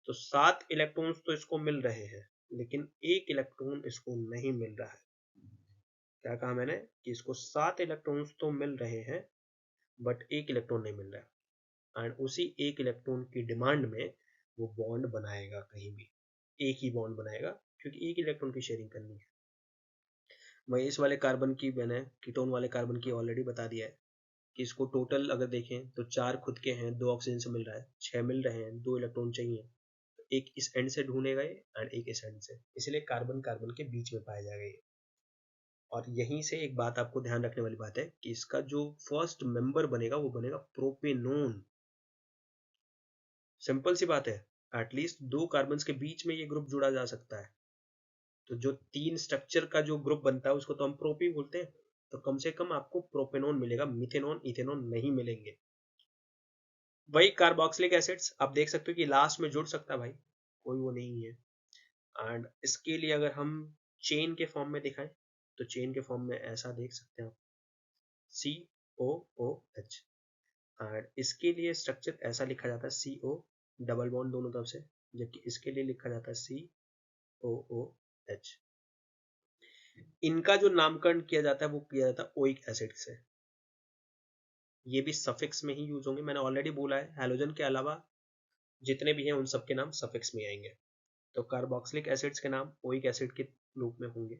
तो 7 इलेक्ट्रॉन्स तो इसको मिल रहे हैं लेकिन एक इलेक्ट्रॉन इसको नहीं मिल रहा है। क्या कहा मैंने? कि इसको 7 इलेक्ट्रॉन्स तो मिल रहे हैं बट एक इलेक्ट्रॉन नहीं मिल रहा है एंड उसी एक इलेक्ट्रॉन की डिमांड में वो बॉन्ड बनाएगा, कहीं भी एक ही बॉन्ड बनाएगा क्योंकि एक इलेक्ट्रॉन की शेयरिंग करनी है। वही इस वाले कार्बन की मैंने कीटोन वाले कार्बन की ऑलरेडी बता दिया है कि इसको टोटल अगर देखें तो 4 खुद के हैं, 2 ऑक्सीजन से मिल रहा है, 6 मिल रहे हैं, 2 इलेक्ट्रॉन चाहिए, एक इस एंड से ढूंढेगा ये एंड एक इस एंड से, इसलिए कार्बन कार्बन के बीच में पाया जाएगा ये। और यहीं से एक बात आपको ध्यान रखने वाली बात है कि इसका जो फर्स्ट मेंबर बनेगा वो बनेगा प्रोपेनोन। सिंपल सी बात है, एटलीस्ट 2 कार्बन के बीच में ये ग्रुप जुड़ा जा सकता है। तो जो 3 स्ट्रक्चर का जो ग्रुप बनता है उसको तो हम प्रोपी बोलते हैं, तो कम से कम आपको प्रोपेनोन मिलेगा, मिथेनॉन इथेनॉन नहीं मिलेंगे। वही कार्बोक्सिलिक एसिड्स आप देख सकते हो कि लास्ट में जुड़ सकता है भाई, कोई वो नहीं है। एंड इसके लिए अगर हम चेन के फॉर्म में दिखाएं तो चेन के फॉर्म में ऐसा देख सकते हैं आप, COOH। एंड इसके लिए स्ट्रक्चर ऐसा लिखा जाता है CO डबल बॉन्ड दोनों तरफ से, जबकि इसके लिए लिखा जाता है COOH। इनका जो नामकरण किया जाता है वो किया जाता है ओइक एसिड से। ये भी सफिक्स में ही यूज होंगे, मैंने ऑलरेडी बोला है हैलोजन के अलावा जितने भी हैं उन सबके नाम सफिक्स में आएंगे। तो कार्बोक्सिलिक एसिड्स के नाम ओइक एसिड के रूप में होंगे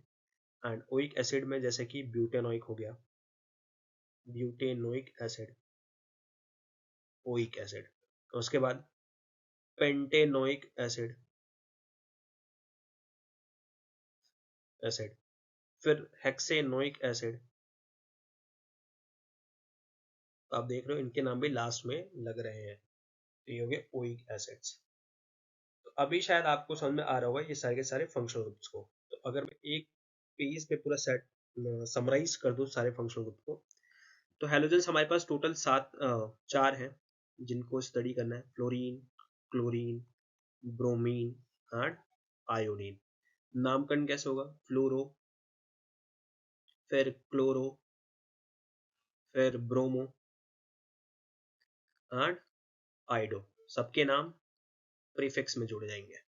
एंड ओइक एसिड में जैसे कि ब्यूटेनोइक हो गया, ब्यूटेनोइक एसिड, ओइक एसिड। उसके बाद पेंटेनोइक एसिड, फिर हेक्सेनोइक एसिड। तो आप देख रहे हो इनके नाम भी लास्ट में लग रहे हैं, तो ये हो गए ओइक एसिड्स। तो अभी शायद आपको समझ में आ रहा होगा ये सारे के सारे फंक्शनल ग्रुप्स को। तो अगर मैं एक पेज पे पूरा सेट समराइज कर दूं सारे फंक्शनल ग्रुप को, तो हैलोजेंस हमारे पास टोटल 4 हैं जिनको स्टडी करना है, fluorine, chlorine, bromine and iodine. नामकरण कैसे होगा? फ्लोरो, फिर क्लोरो, फिर ब्रोमो एंड आइडो, सबके नाम प्रीफिक्स में जुड़ जाएंगे।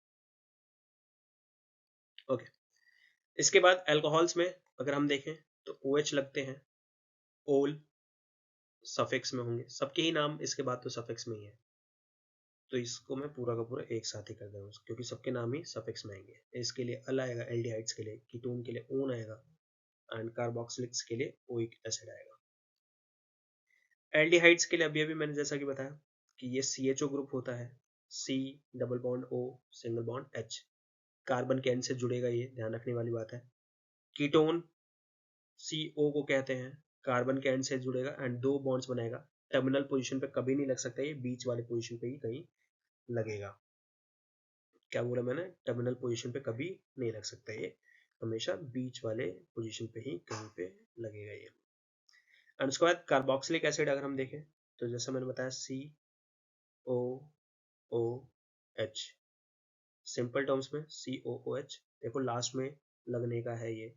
ओके। इसके बाद अल्कोहल्स में अगर हम देखें तो OH लगते हैं, ओल सफिक्स में होंगे, सबके ही नाम इसके बाद तो सफिक्स में ही है, तो इसको मैं पूरा का पूरा एक साथ ही कर दूंगा क्योंकि सबके नाम ही सफिक्स में आएंगे। इसके लिए अल आएगा, एल्डिहाइड्स के लिए, कीटोन के लिए ओन आएगा एंड कार्बोक्सिलिक्स के लिए ओइक एसिड आएगा। एल्डिहाइड्स के लिए अभी अभी मैंने जैसा कि बताया कि ये CHO ग्रुप होता है, C double bond O single bond H, carbon के एंड से जुड़ेगा, ये ध्यान रखने वाली बात है। कीटोन CO को कहते हैं, कार्बन के एंड से जुड़ेगा एंड 2 बॉन्ड्स बनाएगा, टर्मिनल पोजीशन पे कभी नहीं लग सकता, ये बीच वाले पोजीशन पे ही कहीं लगेगा। क्या बोला मैंने? टर्मिनल पोजीशन पे कभी नहीं लग सकता, ये हमेशा बीच वाले पोजीशन पे ही कहीं पे लगेगा ये। एंड उसके बाद कार्बोक्सिलिक एसिड अगर हम देखें तो जैसा मैंने बताया COOH, सिंपल टर्म्स में COOH, देखो लास्ट में लगने का है ये,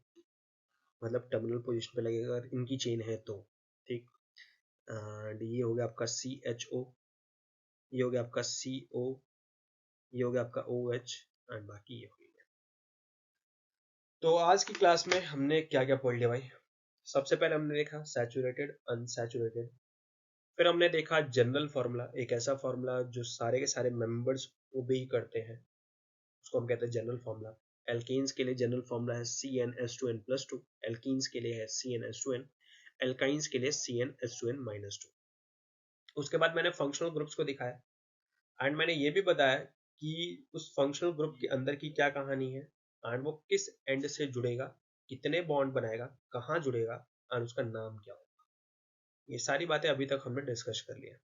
मतलब टर्मिनल पोजीशन पे लगेगा अगर इनकी चेन है तो, ठीक। एंड ये हो गया आपका CHO, ये हो गया आपका CO, ये हो गया आपका OH एंड बाकी ये हो गया। तो आज की क्लास में हमने क्या क्या पढ़ लिया भाई? सबसे पहले हमने देखा सैचुरेटेड, अनसैचुरेटेड, फिर हमने देखा जनरल फार्मूला, एक ऐसा फार्मूला जो सारे के सारे मेंबर्स ओबे ही करते हैं, उसको हम कहते हैं जनरल फार्मूला। एल्केन्स के लिए जनरल फार्मूला है CnH2n+2, एल्कीन्स के लिए है CnH2n, एल्काइंस के लिए CnH2n-2। उसके बाद मैंने फंक्शनल ग्रुप्स को दिखाया एंड मैंने ये भी बताया कि उस फंक्शनल ग्रुप के अंदर की क्या कहानी है एंड वो किस एंड से जुड़ेगा, कितने बॉन्ड बनाएगा, कहाँ जुड़ेगा एंड उसका नाम क्या होगा। ये सारी बातें अभी तक हमने डिस्कस कर लिया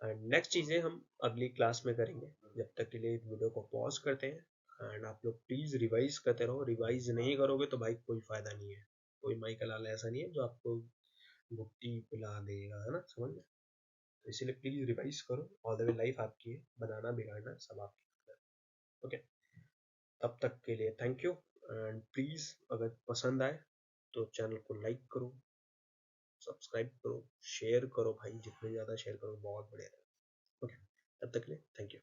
एंड नेक्स्ट चीजें हम अगली क्लास में करेंगे। जब तक के लिए वीडियो को पॉज करते हैं एंड आप लोग प्लीज रिवाइज करते रहो। रिवाइज नहीं करोगे तो भाई कोई फायदा नहीं है। कोई माइकल लाल ऐसा नहीं है जो आपको गुट्टी पिला देगा, है ना, समझ में। तो इसीलिए प्लीज रिवाइज करो। ऑल द वे लाइफ आपकी है, बनाना बिगाड़ना सब आपकी है। ओके, तब तक के लिए थैंक यू एंड प्लीज अगर पसंद आए तो चैनल को लाइक करो, सब्सक्राइब करो, शेयर करो भाई, जितने ज़्यादा शेयर करो बहुत बढ़िया रहेगा। ओके, तब तक के लिए थैंक यू।